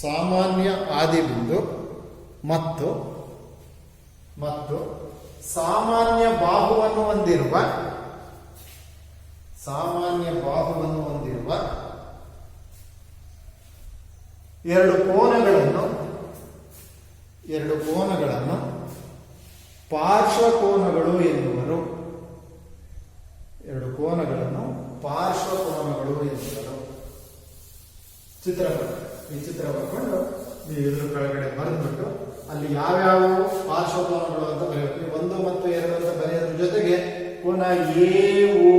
ಸಾಮಾನ್ಯ ಆದಿಬಿಂದು ಮತ್ತು ಸಾಮಾನ್ಯ ಬಾಹುವನ್ನು ಹೊಂದಿರುವ, ಸಾಮಾನ್ಯ ಬಾಹುವನ್ನು ಹೊಂದಿರುವ ಎರಡು ಕೋನಗಳನ್ನು ಪಾರ್ಶ್ವಕೋನಗಳು ಎನ್ನುವರು. ಎರಡು ಕೋನಗಳನ್ನು ಪಾರ್ಶ್ವಕೋನಗಳು ಎನ್ನುವರು. ಚಿತ್ರ ಈ ಚಿತ್ರ ಬರ್ಕೊಂಡು ನೀವು ಇದ್ರ ಕೆಳಗಡೆ ಬರೆದ್ಬಿಟ್ಟು ಅಲ್ಲಿ ಯಾವ್ಯಾವ ಪಾರ್ಶ್ವಕೋನಗಳು ಅಂತ ಬರೆಯಬೇಕು. 1 ಮತ್ತು 2 ಅಂತ ಬರೆಯೋದ್ರ ಜೊತೆಗೆ ಕೋನ ಎ ಓ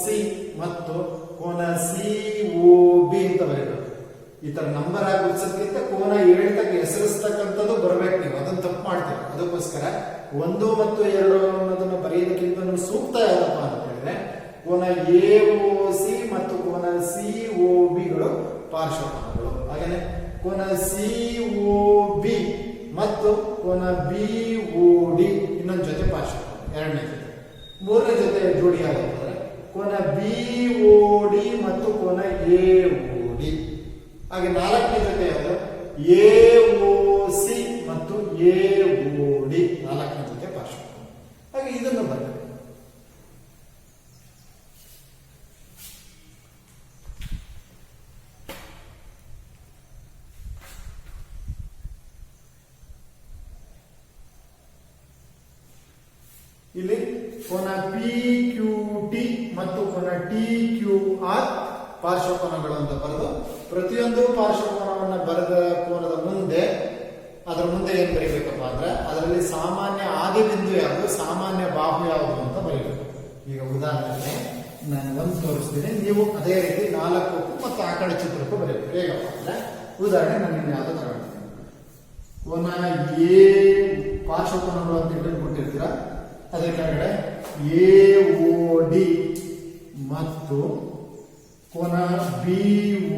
ಸಿ ಮತ್ತು ಕೋನ ಸಿ ಓ ಬಿ ಅಂತ ಬರೀಬೇಕು. ಈ ತರ ನಂಬರ್ ಆಗಿ ಉತ್ಸಕ್ಕಿಂತ ಕೋನ ಹೇಳ್ತಕ್ಕ ಹೆಸರಿಸ್ತಕ್ಕಂಥದ್ದು ಬರ್ಬೇಕು. ನೀವು ಅದನ್ನ ತಪ್ಪು ಮಾಡ್ತೀವಿ. ಅದಕ್ಕೋಸ್ಕರ 1 ಮತ್ತು 2 ಅನ್ನೋದನ್ನ ಬರೆಯೋದಕ್ಕಿಂತ ಸೂಕ್ತ ಯಾವ್ದಪ್ಪ ಅಂತ ಹೇಳಿದ್ರೆ ಕೋನ ಎ ಓ ಸಿ ಮತ್ತು ಕೋನ ಸಿ ಓ ಬಿಗಳು ಪಾರ್ಶ್ವಕೋನಗಳು. ಹಾಗೇನೆ ಕೋನ ಸಿ ಓ ಬಿ ಮತ್ತು ಕೋನ ಬಿ ಓ ಡಿ ಇನ್ನೊಂದು ಜೊತೆ ಪಾರ್ಶ್ವಕೋನ, ಎರಡನೇ ಜೊತೆ. ಮೂರನೇ ಜೊತೆ ಜೋಡಿ ಯಾವ್ದಾದ್ರೆ ಕೋನ ಬಿ ಓ ಡಿ ಮತ್ತು ಕೋನ ಎ ಓ ಡಿ. ಹಾಗೆ ನಾಲ್ಕನೇ ಜೊತೆ ಯಾವುದು? ಎ ಓ ಸಿ ಮತ್ತು ಎ ಓ ಡಿ, ನಾಲ್ಕನೇ ಜೊತೆ ಪಾರ್ಶ್ವಕೋನ. ಹಾಗೆ ಇದನ್ನು ಬರಬೇಕು. ಇಲ್ಲಿ ಕೋನ ಪಿ ಕ್ಯೂ ಟಿ ಮತ್ತು ಕೋನ ಟಿ ಕ್ಯೂ ಆರ್ ಪಾರ್ಶ್ವಕೋನಗಳು ಅಂತ ಬರೆದು ಪ್ರತಿಯೊಂದು ಪಾರ್ಶ್ವಕೋನವನ್ನ ಬರೆದ ಕೋನದ ಮುಂದೆ ಅದರ ಮುಂದೆ ಏನ್ ಬರೀಬೇಕಪ್ಪ ಅಂದ್ರೆ ಅದರಲ್ಲಿ ಸಾಮಾನ್ಯ ಆದಿಬಿಂದು ಯಾವುದು, ಸಾಮಾನ್ಯ ಬಾಹು ಯಾವುದು ಅಂತ ಬರೀಬೇಕು. ಈಗ ಉದಾಹರಣೆಗೆ ನಾನು ಒಂದು ತೋರಿಸ್ತೀನಿ, ನೀವು ಅದೇ ರೀತಿ 4 ಮತ್ತು ಆ ಕಡೆ ಚಿತ್ರಕ್ಕೂ ಬರೀಬೇಕು. ಹೇಗಪ್ಪ ಅಂದ್ರೆ ಉದಾಹರಣೆ ನಾನು ಇಲ್ಲಿ ಯಾವ್ದು ತಗೊಳ್ತೀನಿ. ಕೋನ ಎ ಪಾರ್ಶ್ವಕೋನಗಳು ಅಂತ ಇಟ್ಟು ಕೊಟ್ಟಿರ್ತೀರಾ, ಅದರ ಕೆಳಗಡೆ ಎ ಓ ಡಿ ಮತ್ತು ಕೋನ ಬಿ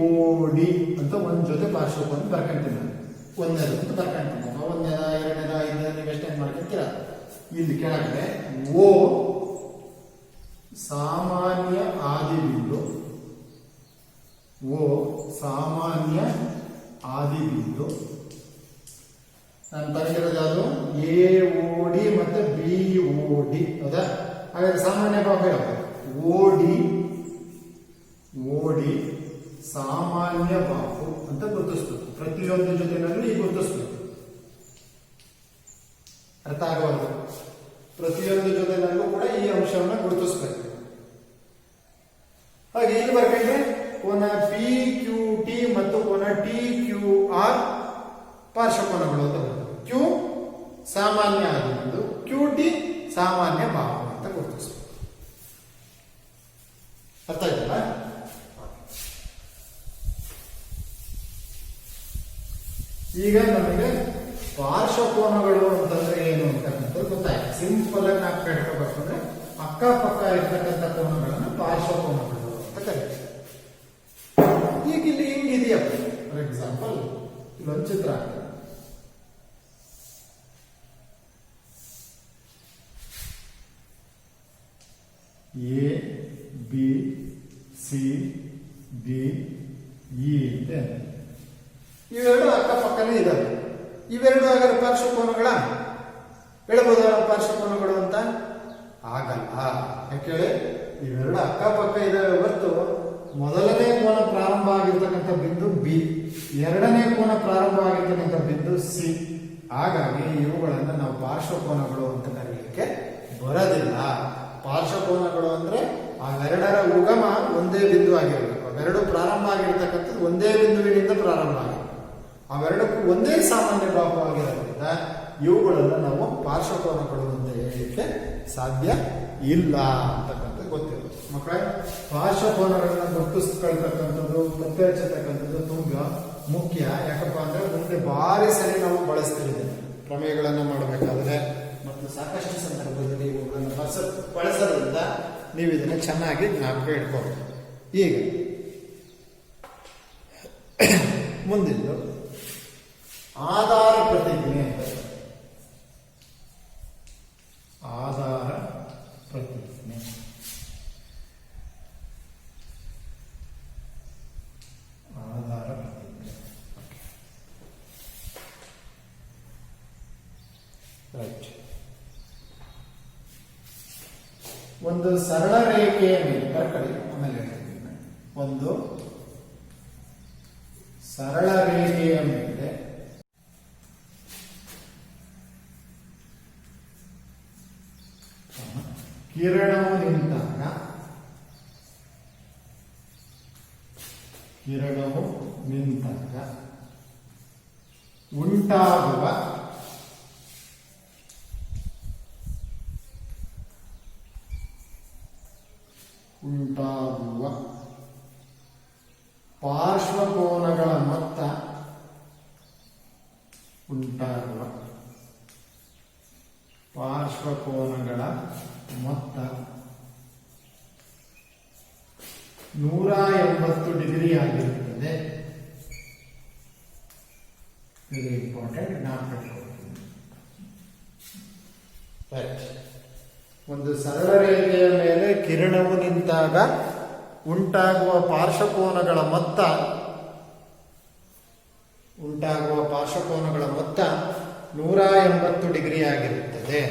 ಓ ಡಿ ಅಂತ ಒಂದ್ ಜೊತೆ ಪಾರ್ಶ್ವಕೋನ ಬರ್ಕೊಂತೀನಿ. ಒಂದನೇದು ಅಂತ ಬರ್ಕೊಂತೀನಿ. ಅಥವಾ ಒಂದನೇದ, ಎರಡನೇದ, ಐದನೇದ ನೀವು ಎಷ್ಟೇನು ಮಾಡ್ಕೊಂತೀರ. ಇಲ್ಲಿ ಕೆಳಗಡೆ ಓ ಸಾಮಾನ್ಯ ಆದಿಬಿಂದು, ಓ ಸಾಮಾನ್ಯ ಆದಿಬಿಂದು. ನಾನು ತಂದಿರೋದು ಯಾವುದು? ಎ ಓ ಡಿ ಮತ್ತೆ ಬಿ ಓ ಡಿ. ಹೌದಾ? ಹಾಗಾದ್ರೆ ಸಾಮಾನ್ಯ ಬಾಹು ಯಾವುದು? ಓಡಿ, ಓಡಿ ಸಾಮಾನ್ಯ ಬಾಹು ಅಂತ ಗುರುತಿಸ್ಬೇಕು. ಪ್ರತಿಯೊಂದು ಜೊತೆನಲ್ಲೂ ಈ ಗುರುತಿಸ್ಬೇಕು. ಅರ್ಥ ಆಗಬಹುದು. ಪ್ರತಿಯೊಂದು ಜೊತೆನಲ್ಲೂ ಕೂಡ ಈ ಅಂಶವನ್ನು ಗುರುತಿಸ್ಬೇಕು. ಹಾಗೆ ಇಲ್ಲಿ ಬರ್ಕೊಂಡ್ರೆ ಕೋನ ಪಿ ಕ್ಯೂ ಟಿ ಮತ್ತು ಕೋನ ಟಿ ಕ್ಯೂ ಆರ್ ಪಾರ್ಶ್ವಕೋನಗಳು ಅಂತ ಬರ್ತವೆ. ಕ್ಯೂ ಸಾಮಾನ್ಯ ಆದಿಬಿಂದು, ಕ್ಯೂ ಟಿ ಸಾಮಾನ್ಯ ಬಾಹು ಅಂತ ಗುರುತಿಸ್ಬೇಕು. ಅರ್ಥ ಆಯ್ತಲ್ಲ? ಈಗ ನಮಗೆ ಪಾರ್ಶ್ವಕೋನಗಳು ಅಂತಂದ್ರೆ ಏನು ಅಂತಕ್ಕಂಥದ್ದು ಗೊತ್ತಾಯ್ತು. ಸಿಂಪಲ್ ಆಗಿ ನಾವು ಕೇಳ್ಕೋಬೇಕಂದ್ರೆ ಅಕ್ಕಪಕ್ಕ ಇರ್ತಕ್ಕಂಥ ಕೋನಗಳನ್ನು ಪಾರ್ಶ್ವಕೋನಗಳು ಅಂತ ಕರೀತೀವಿ. ಈಗ ಇಲ್ಲಿ ಹಿಂಗಿದೆಯಪ್ಪ, ಫಾರ್ ಎಕ್ಸಾಂಪಲ್ ಇಲ್ಲೊಂದು ಚಿತ್ರ ಹಾಕ್ತಾರೆ. A B C D E ಅಂತ ಇವೆರಡು ಅಕ್ಕಪಕ್ಕನೇ ಇದಾವೆ. ಇವೆರಡು ಹಾಗಾದ್ರೆ ಪಾರ್ಶ್ವಕೋನಗಳ ಹೇಳ್ಬೋದ ಪಾರ್ಶ್ವಕೋನಗಳು ಅಂತ? ಆಗಲ್ಲ. ಯಾಕೇಳಿ? ಇವೆರಡು ಅಕ್ಕಪಕ್ಕ ಇದಾವೆ ಹೊರತು ಮೊದಲನೇ ಕೋನ ಪ್ರಾರಂಭ ಆಗಿರ್ತಕ್ಕಂಥ ಬಿಂದು ಬಿ, ಎರಡನೇ ಕೋನ ಪ್ರಾರಂಭ ಆಗಿರ್ತಕ್ಕಂಥ ಬಿಂದು ಸಿ. ಹಾಗಾಗಿ ಇವುಗಳನ್ನು ನಾವು ಪಾರ್ಶ್ವಕೋನಗಳು ಅಂತ ಕರೆಯಲಿಕ್ಕೆ ಬರೋದಿಲ್ಲ. ಪಾರ್ಶ್ವಕೋನಗಳು ಅಂದ್ರೆ ಅವೆರಡರ ಉಗಮ ಒಂದೇ ಬಿಂದು ಆಗಿರಬೇಕು. ಅವೆರಡು ಪ್ರಾರಂಭ ಆಗಿರ್ತಕ್ಕಂಥದ್ದು ಒಂದೇ ಬಿಂದುವಿನಿಂದ ಪ್ರಾರಂಭ ಆಗಿದೆ. ಅವೆರಡಕ್ಕೂ ಒಂದೇ ಸಾಮಾನ್ಯ ಬಾಹು ಆಗಿರೋದ್ರಿಂದ ಇವುಗಳನ್ನು ನಾವು ಪಾರ್ಶ್ವಕೋನಗಳು ಅಂತ ಹೇಳಲಿಕ್ಕೆ ಸಾಧ್ಯ ಇಲ್ಲ ಅಂತಕ್ಕಂಥದ್ದು ಗೊತ್ತಿರುತ್ತೆ. ಮಕ್ಕಳೇ, ಪಾರ್ಶ್ವಕೋನಗಳನ್ನ ಗುರುತಿಸ್ಕೊಳ್ತಕ್ಕಂಥದ್ದು, ಪತ್ತೆ ಹಚ್ಚತಕ್ಕಂಥದ್ದು ತುಂಬಾ ಮುಖ್ಯ. ಯಾಕಪ್ಪ ಅಂದ್ರೆ ಮುಂದೆ ಭಾರಿ ಸರಿ ನಾವು ಬಳಸ್ತಿದ್ದೇವೆ ಪ್ರಮೇಯಗಳನ್ನು ಮಾಡಬೇಕಾದ್ರೆ ಮತ್ತು ಸಾಕಷ್ಟು ಸಂದರ್ಭದಲ್ಲಿ ಇವುಗಳನ್ನು ಬಳಸೋದ್ರಿಂದ ನೀವು ಇದನ್ನು ಚೆನ್ನಾಗಿ ಜ್ಞಾಪಕ ಇಟ್ಕೋಬೇಕು. ಈಗ ಮುಂದಿದ್ದು ಆಧಾರ ಪ್ರತಿಜ್ಞೆ. ಆಧಾರ ಪ್ರತಿಜ್ಞೆ ಆಧಾರ ಪ್ರತಿಜ್ಞೆ ರೈಟ್. ಒಂದು ಸರಳ ರೇಖೆಯ ಮೇಲೆ ಬರ್ಕಳಿ, ಆಮೇಲೆ ಹೇಳ್ತೀನಿ. ಒಂದು ಸರಳ ರೇಖೆಯ ಮೇಲೆ ಕಿರಣವು ನಿಂತಾಗ ಉಂಟಾಗುವ ಪಾರ್ಶ್ವಕೋನಗಳ ಮೊತ್ತ, ಉಂಟಾಗುವ ಪಾರ್ಶ್ವಕೋನಗಳ ಮೊತ್ತ 180 ಡಿಗ್ರಿ ಆಗಿರುತ್ತದೆ. ವೆರಿ ಇಂಪಾರ್ಟೆಂಟ್, ಜ್ಞಾಪಕಟ್ಕೊಳ್ತೀನಿ. ರೈಟ್. ಒಂದು ಸರಳ ರೇಖೆಯ ಮೇಲೆ ಕಿರಣವು ನಿಂತಾಗ ಉಂಟಾಗುವ ಪಾರ್ಶ್ವಕೋನಗಳ ಮೊತ್ತ 180 ಡಿಗ್ರಿ ಆಗಿರುತ್ತದೆ.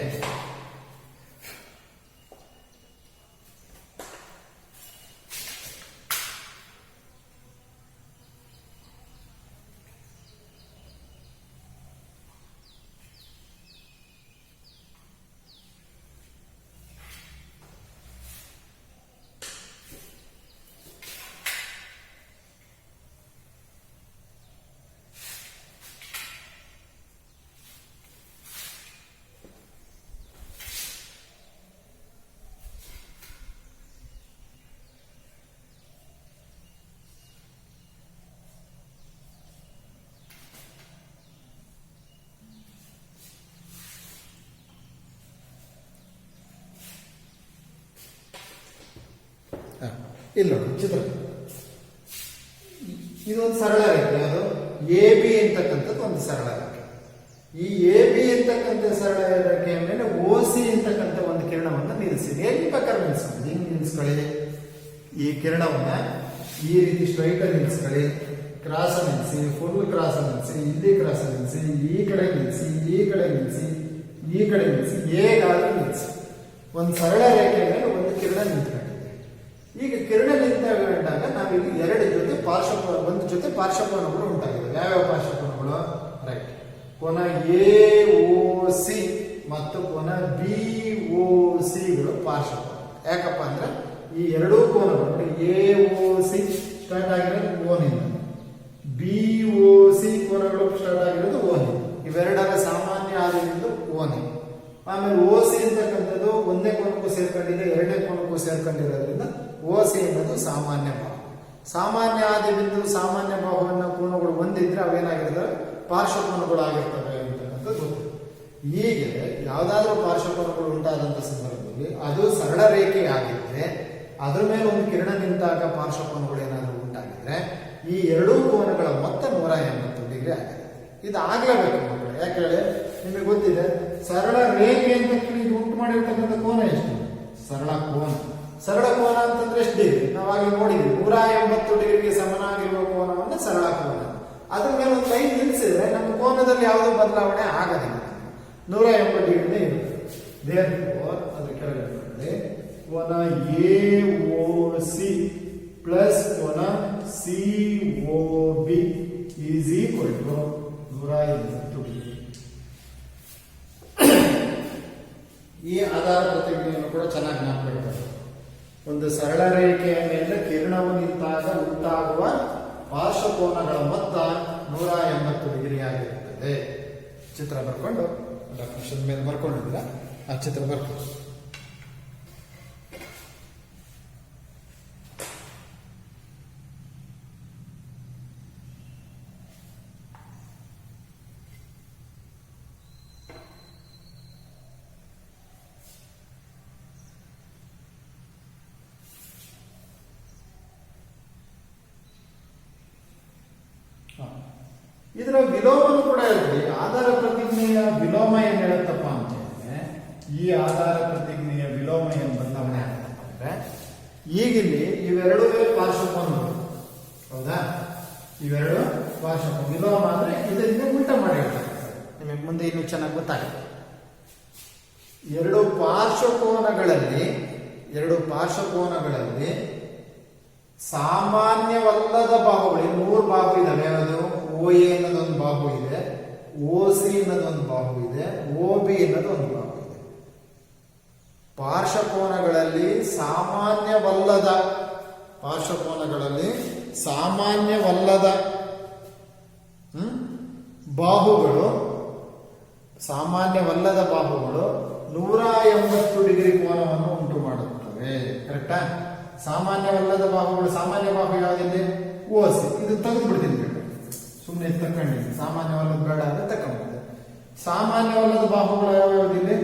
ಇಲ್ಲಿ ನೋಡಿ ಚಿತ್ರ, ಇದೊಂದು ಸರಳ ರೇಖೆ. ಅದು ಎ ಬಿ ಅಂತಕ್ಕಂಥದ್ದು ಒಂದು ಸರಳ ರೇಖೆ. ಈ ಎ ಬಿ ಅಂತಕ್ಕಂಥ ಸರಳ ರೇಖೆಯ ಮೇಲೆ ಓ ಸಿ ಅಂತಕ್ಕಂಥ ಒಂದು ಕಿರಣವನ್ನು ನಿಲ್ಲಿಸಿದೆ. ಎಲ್ಲಿ ಬೇಕಾದ್ರೆ ನಿಲ್ಲಿಸ್ಕೊಳ್ಳಿ, ಹಿಂಗೆ ನಿಲ್ಲಿಸ್ಕೊಳ್ಳಿ. ಈ ಕಿರಣವನ್ನ ಈ ರೀತಿ ಸ್ಟ್ರೈಟ್ ಆಗಿ ನಿಲ್ಲಿಸ್ಕೊಳ್ಳಿ, ಕ್ರಾಸ್ ನಿಲ್ಲಿಸಿ, ಫುಲ್ ಕ್ರಾಸ್ ನಿಲ್ಲಿಸಿ, ಇಲ್ಲಿ ಕ್ರಾಸ್ ನಿಲ್ಲಿಸಿ, ಈ ಕಡೆ ನಿಲ್ಲಿಸಿ, ಈ ಕಡೆ ನಿಲ್ಲಿಸಿ, ಈ ಕಡೆ ನಿಲ್ಲಿಸಿ, ಹೇಗಾದ್ರೂ ನಿಲ್ಲಿಸಿ. ಒಂದು ಸರಳ ರೇಖೆಯ ಮೇಲೆ ಒಂದು ಕಿರಣ ನಿಂತ್ಕೊಂಡಿದೆ. ಈಗ ಕಿರಣ ನಿಂತಾಗ ನಾವಿಲ್ಲಿ ಎರಡು ಜೊತೆ ಒಂದು ಜೊತೆ ಪಾರ್ಶ್ವಕೋನಗಳು ಉಂಟಾಗಿದೆ. ಯಾವ್ಯಾವ ಪಾರ್ಶ್ವಕೋನಗಳು? ರೈಟ್, ಕೋನ ಎ ಓ ಸಿ ಮತ್ತು ಕೋನ ಬಿ ಓ ಸಿಗಳು ಪಾರ್ಶ್ವಕೋನ. ಯಾಕಪ್ಪ ಅಂದ್ರೆ ಈ ಎರಡೂ ಕೋನಗಳು ಎ ಓ ಸಿ ಸ್ಟಾರ್ಟ್ ಆಗಿರೋದು ಓನಿಂದ, ಬಿ ಓ ಸಿ ಕೋನಗಳು ಸ್ಟಾರ್ಟ್ ಆಗಿರೋದು ಓನಿ. ಇವೆರಡರ ಸಾಮಾನ್ಯ ಆದಿಯಿಂದ ಓನಿ. ಆಮೇಲೆ ಓ ಸಿ ಅಂತಕ್ಕಂಥದ್ದು ಒಂದೇ ಕೋನಕ್ಕೂ ಸೇರ್ಕೊಂಡಿದೆ, ಎರಡನೇ ಕೋನಕ್ಕೂ ಸೇರ್ಕೊಂಡಿರೋದ್ರಿಂದ ಓ ಸಿ ಅನ್ನೋದು ಸಾಮಾನ್ಯ ಬಾಹು. ಸಾಮಾನ್ಯ ಆದಿ ಬಿಂದು ಸಾಮಾನ್ಯ ಬಾಹುವಿನ ಕೋನಗಳು ಒಂದಿದ್ರೆ ಅವೇನಾಗಿರ್ತವೆ? ಪಾರ್ಶ್ವಕೋನಗಳು ಆಗಿರ್ತವೆ ಅಂತಕ್ಕಂಥದ್ದು. ಹೀಗೆ ಯಾವುದಾದ್ರೂ ಪಾರ್ಶ್ವಕೋನಗಳು ಉಂಟಾದಂಥ ಸಂದರ್ಭದಲ್ಲಿ ಅದು ಸರಳ ರೇಖೆ ಆಗಿದ್ರೆ ಅದ್ರ ಮೇಲೆ ಒಂದು ಕಿರಣ ನಿಂತಾಗ ಪಾರ್ಶ್ವಕೋನಗಳು ಏನಾದರೂ ಉಂಟಾಗಿದ್ರೆ ಈ ಎರಡೂ ಕೋನಗಳ ಮೊತ್ತ 180 ಡಿಗ್ರಿ ಆಗಿದೆ. ಇದು ಆಗ್ಲೇಬೇಕು ಮಕ್ಕಳು. ಯಾಕೆ ಹೇಳಿ, ನಿಮಗೆ ಗೊತ್ತಿದೆ ಸರಳ ರೇಖೆ ಅಂತ ಇದು ಉಂಟು ಮಾಡಿರ್ತಕ್ಕಂಥ ಕೋನ ಎಷ್ಟು? ಸರಳ ಕೋನ. ಸರಳ ಕೋನ ಅಂತಂದ್ರೆ ಎಷ್ಟು ಡಿಗ್ರಿ? ನಾವಾಗ ನೋಡಿದ್ವಿ 180 ಡಿಗ್ರಿಗೆ ಸಮನಾಗಿರುವ ಕೋನವನ್ನು ಸರಳ ಕೋನ. ಅದ್ರ ಮೇಲೆ ಒಂದು ಲೈನ್ ನಿಲ್ಲಿಸಿದ್ರೆ ನಮ್ಮ ಕೋನದಲ್ಲಿ ಯಾವುದೋ ಬದಲಾವಣೆ ಆಗೋದಿಲ್ಲ, 180 ಡಿಗ್ರಿನೇ ಇರುತ್ತೆ. ದೇರ್ಫೋರ್ ಅದ್ರ ಕೆಳಗಡೆ ಕೋನ ಎ ಓ ಸಿ ಪ್ಲಸ್ ಕೋನ C O B is equal to 180 degree. ಈ ಆಧಾರ ಪ್ರತಿಜ್ಞೆಯನ್ನು ಕೂಡ ಚೆನ್ನಾಗಿ ಜ್ಞಾಪಕವಿಡಬೇಕು. ಒಂದು ಸರಳ ರೇಖೆಯ ಮೇಲೆ ಕಿರಣವು ನಿಂತಾಗ ಉಂಟಾಗುವ ಪಾರ್ಶ್ವಕೋನಗಳ ಮೊತ್ತ 180 ಡಿಗ್ರಿ ಆಗಿರುತ್ತದೆ. ಚಿತ್ರ ಬರ್ಕೊಂಡು ಡಾಕ್ಟರ್ ಮೇಲೆ ಬರ್ಕೊಂಡಿದ್ದೀರಾ, ಆ ಚಿತ್ರ ಬರ್ಕೊಂಡು ಇದರ ವಿಲೋಮನು ಕೂಡ ಹೇಳ್ತೀವಿ. ಆಧಾರ ಪ್ರತಿಜ್ಞೆಯ ವಿಲೋಮ ಏನ್ ಹೇಳುತ್ತಪ್ಪ ಅಂತ ಹೇಳಿದ್ರೆ, ಈ ಆಧಾರ ಪ್ರತಿಜ್ಞೆಯ ವಿಲೋಮ ಏನ್ ಬದಲಾವಣೆ ಆಗುತ್ತಪ್ಪ ಅಂದ್ರೆ, ಈಗಿಲ್ಲಿ ಇವೆರಡೂ ಪಾರ್ಶ್ವಕೋನಗಳು, ಹೌದಾ? ಇವೆರಡು ಪಾರ್ಶ್ವಕೋನ. ವಿಲೋಮ ಅಂದ್ರೆ ಇದರಿಂದ ಉಲ್ಟ ಮಾಡಿ ಹೇಳ್ತಾರೆ. ನಿಮಗೆ ಮುಂದೆ ಇನ್ನು ಚೆನ್ನಾಗಿ ಗೊತ್ತಾಗುತ್ತೆ. ಎರಡು ಪಾರ್ಶ್ವಕೋನಗಳಲ್ಲಿ ಸಾಮಾನ್ಯವಲ್ಲದ ಬಾಹುಗಳು 3 ಬಾಹು ಇದಾವೆ. ಯಾವುದು? ಓ ಎ ಅನ್ನೋದೊಂದು ಬಾಹು ಇದೆ, ಓ ಸಿ ಅನ್ನೋದೊಂದು ಬಾಹು ಇದೆ, ಓ ಬಿ ಅನ್ನೋದೊಂದು ಬಾಹು ಇದೆ. ಪಾರ್ಶ್ವಕೋನಗಳಲ್ಲಿ ಸಾಮಾನ್ಯವಲ್ಲದ ಬಾಹುಗಳು 180 ಡಿಗ್ರಿ ಕೋನವನ್ನು ಉಂಟು ಮಾಡುತ್ತವೆ. ಕರೆಕ್ಟಾ? ಸಾಮಾನ್ಯವಲ್ಲದ ಬಾಹುಗಳು, ಸಾಮಾನ್ಯ ಬಾಹು ಯಾವುದಿದೆ? O C. ಇದು ತೆಗೆದು ಬಿಡ್ತೀನಿ, ಸುಮ್ಮನೆ ತಕೊಂಡಿದ್ದೀನಿ. ಸಾಮಾನ್ಯವಲ್ಲದ ಬೇಡ ಅಂತ ತಗೊಂಡಿದ್ದೆ. ಸಾಮಾನ್ಯವಲ್ಲದ ಬಾಹುಗಳು ಯಾವ್ಯಾವುದಿದೆ?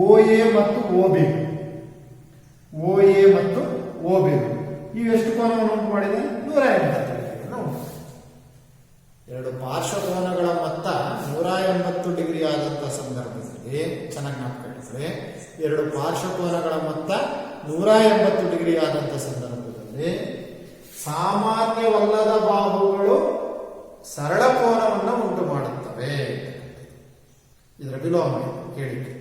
ಓ ಎ ಮತ್ತು ಓ ಬಿ. ಇವೆಷ್ಟು ಕೋನವನ್ನು ಉಂಟು ಮಾಡಿದೆ? 180 ಡಿಗ್ರಿ. ಎರಡು ಪಾರ್ಶ್ವಕೋನಗಳ ಮೊತ್ತ 180 ಡಿಗ್ರಿ ಆದಂತಹ ಸಂದರ್ಭದಲ್ಲಿ ಚೆನ್ನಾಗಿ ಜ್ಞಾಪಕವಿಟ್ಟರೆ, ಎರಡು ಪಾರ್ಶ್ವಕೋನಗಳ ಮೊತ್ತ 180 ಡಿಗ್ರಿ ಆದಂತಹ ಸಂದರ್ಭದಲ್ಲಿ ಸಾಮಾನ್ಯವಲ್ಲದ ಬಾಹುಗಳು ಸರಳ ಕೋನವನ್ನು ಉಂಟು ಮಾಡುತ್ತವೆ. ಇದರ ವಿಲೋಮ ಹೇಳಿಕೆ.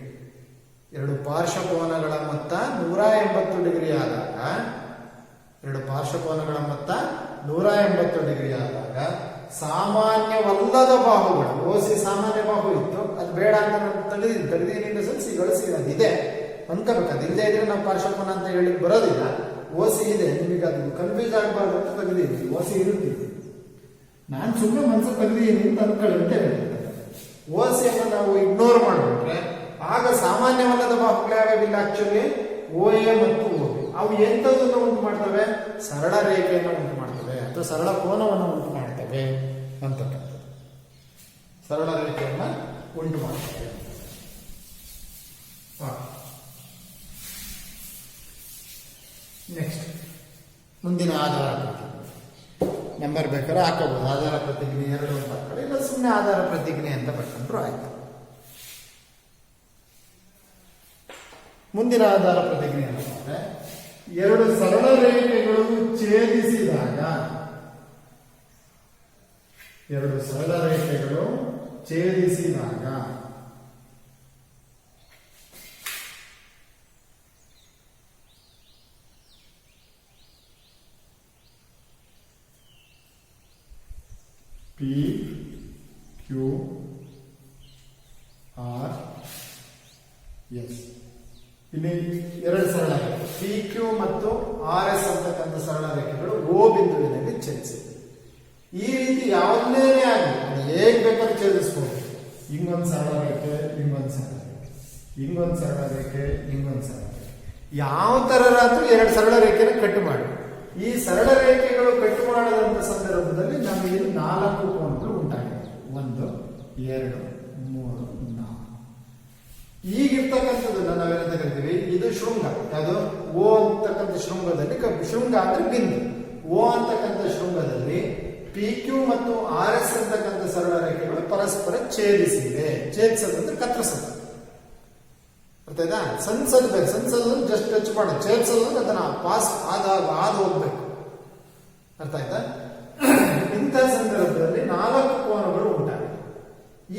ಎರಡು ಪಾರ್ಶ್ವಕೋನಗಳ ಮೊತ್ತ 180 ಡಿಗ್ರಿ ಆದಾಗ, ಸಾಮಾನ್ಯವಲ್ಲದ ಬಾಹುಗಳು, ಓಸಿ ಸಾಮಾನ್ಯ ಬಾಹು ಇತ್ತು, ಅದು ಬೇಡ ಅಂತ ನಾವು ತೆಗೆದಿನಿಂದ ಸಲ್ಲಿಸಿ ಗಳಿಸಿ ಅದಿದೆ ಅನ್ಕೋಬೇಕು. ಅದಿಲ್ಲದೆ ಇದ್ರೆ ನಾವು ಪಾರ್ಶ್ವಕೋನ ಅಂತ ಹೇಳಿ ಬರೋದಿಲ್ಲ. ಓಸಿ ಇದೆ, ನಿಮಗೆ ಅದು ಕನ್ಫ್ಯೂಸ್ ಆಗಬಾರ್ದು ಅಂತ ತೆಗೆದಿದ್ದೀನಿ. ಓಸಿ ಇರುತ್ತೀವಿ, ನಾನು ಸುಮ್ಮನೆ ಮನಸ್ಸು ತೆಗೆದಿದ್ದೀನಿ ಅಂತ ಅನ್ಕೊಳ್ಳಿ ಅಂತ ಹೇಳ್ತಾರೆ. ಓಸಿಯನ್ನು ನಾವು ಇಗ್ನೋರ್ ಮಾಡಿಬಿಟ್ರೆ ಆಗ ಸಾಮಾನ್ಯವಲ್ಲದ ಬಾಹುಗಳು ಯಾವ್ಯಾವಿಲ್ಲ. ಆಕ್ಚುಲಿ ಓ ಎ ಮತ್ತು ಓ ಬಿ ಅವು ಎಂಥದನ್ನು ಉಂಟು ಮಾಡ್ತವೆ? ಸರಳ ರೇಖೆಯನ್ನು ಉಂಟು ಮಾಡ್ತವೆ ಅಥವಾ ಸರಳ ಕೋನವನ್ನು ಉಂಟು ಮಾಡ್ತವೆ ಅಂತಕ್ಕಂಥದ್ದು. ಸರಳ ರೇಖೆಯನ್ನು ಉಂಟು ಮಾಡ್ತವೆ. ನೆಕ್ಸ್ಟ್ ಮುಂದಿನ ಆಧಾರ ಪ್ರತಿಜ್ಞೆ. ನಂಬರ್ ಬೇಕಾದ್ರೆ ಹಾಕೋಬಹುದು. ಆಧಾರ ಪ್ರತಿಜ್ಞೆ 2 ಅಂತ ಹಾಕೊಳ್ಳಿ, ಇಲ್ಲ ಸುಮ್ಮನೆ ಆಧಾರ ಪ್ರತಿಜ್ಞೆ ಅಂತ ಬರ್ಕೊಂಡ್ರು ಆಯ್ತು. ಮುಂದಿನ ಆಧಾರ ಪ್ರತಿಜ್ಞೆ ಏನಂದ್ರೆ, 2 ಸರಳ ರೇಖೆಗಳು ಛೇದಿಸಿದಾಗ, 2 ಸರಳ ರೇಖೆಗಳು ಛೇದಿಸಿದಾಗ P Q R S. ಇಲ್ಲಿ 2 ಸರಳ ರೇಖೆ ಪಿ ಕ್ಯೂ ಮತ್ತು ಆರ್ ಎಸ್ ಅಂತಕ್ಕಂಥ ಸರಳ ರೇಖೆಗಳು ಓ ಬಿಂದುವಿನಲ್ಲಿ ಛೇದಿಸಿದೆ. ಈ ರೀತಿ ಯಾವುದೇ ಆಗಲಿ ಅದು ಹೇಗೆ ಬೇಕಾದ್ರೂ ಛೇದಿಸಬಹುದು. ಹಿಂಗೊಂದು ಸರಳ ರೇಖೆ, ಹಿಂಗೊಂದು ಸರಳ ರೇಖೆ, ಹಿಂಗೊಂದು ಸರಳ ರೇಖೆ, ಹಿಂಗೊಂದು ಸರಳ ರೇಖೆ, ಯಾವ ತರರಾದ್ರೂ 2 ಸರಳ ರೇಖೆನ ಕಟ್ ಮಾಡಿ. ಈ ಸರಳ ರೇಖೆಗಳು ಕಟ್ ಮಾಡದಂತ ಸಂದರ್ಭದಲ್ಲಿ ನಮಗೆ 4 ಕೋನಗಳು ಉಂಟಾಗಿದೆ. 1 2 3 4. ಈಗಿರ್ತಕ್ಕಂಥದ್ದನ್ನ ನಾವೇನಂತ ಕರಿತೀವಿ, ಇದು ಶೃಂಗ. ಯಾವುದು ಓ ಅಂತಕ್ಕಂಥ ಶೃಂಗದಲ್ಲಿ, ಶೃಂಗ ಅಂದ್ರೆ ಬಿಂದು. ಓ ಅಂತಕ್ಕಂಥ ಶೃಂಗದಲ್ಲಿ ಪಿ ಕ್ಯೂ ಮತ್ತು ಆರ್ ಎಸ್ ಅಂತಕ್ಕಂಥ ಸರಳ ರೇಖೆಗಳು ಪರಸ್ಪರ ಛೇದಿಸಿವೆ. ಛೇದಿಸೋದಂದ್ರೆ ಕತ್ತರಿಸೋದು. ಗೊತ್ತಾಯ್ತಾ? ಸಂಸದ್ಬೇಕು, ಸಂಸದನ್ನು ಜಸ್ಟ್ ಟಚ್ ಮಾಡೋದು. ಛೇದಿಸೋದು ಅದನ್ನ ಪಾಸ್ ಆದ ಹೋಗ್ಬೇಕು. ಅರ್ಥ ಆಯ್ತಾ? ಇಂಥ ಸಂದರ್ಭದಲ್ಲಿ 4 ಕೋನಗಳು ಉಂಟಾಗಿದೆ.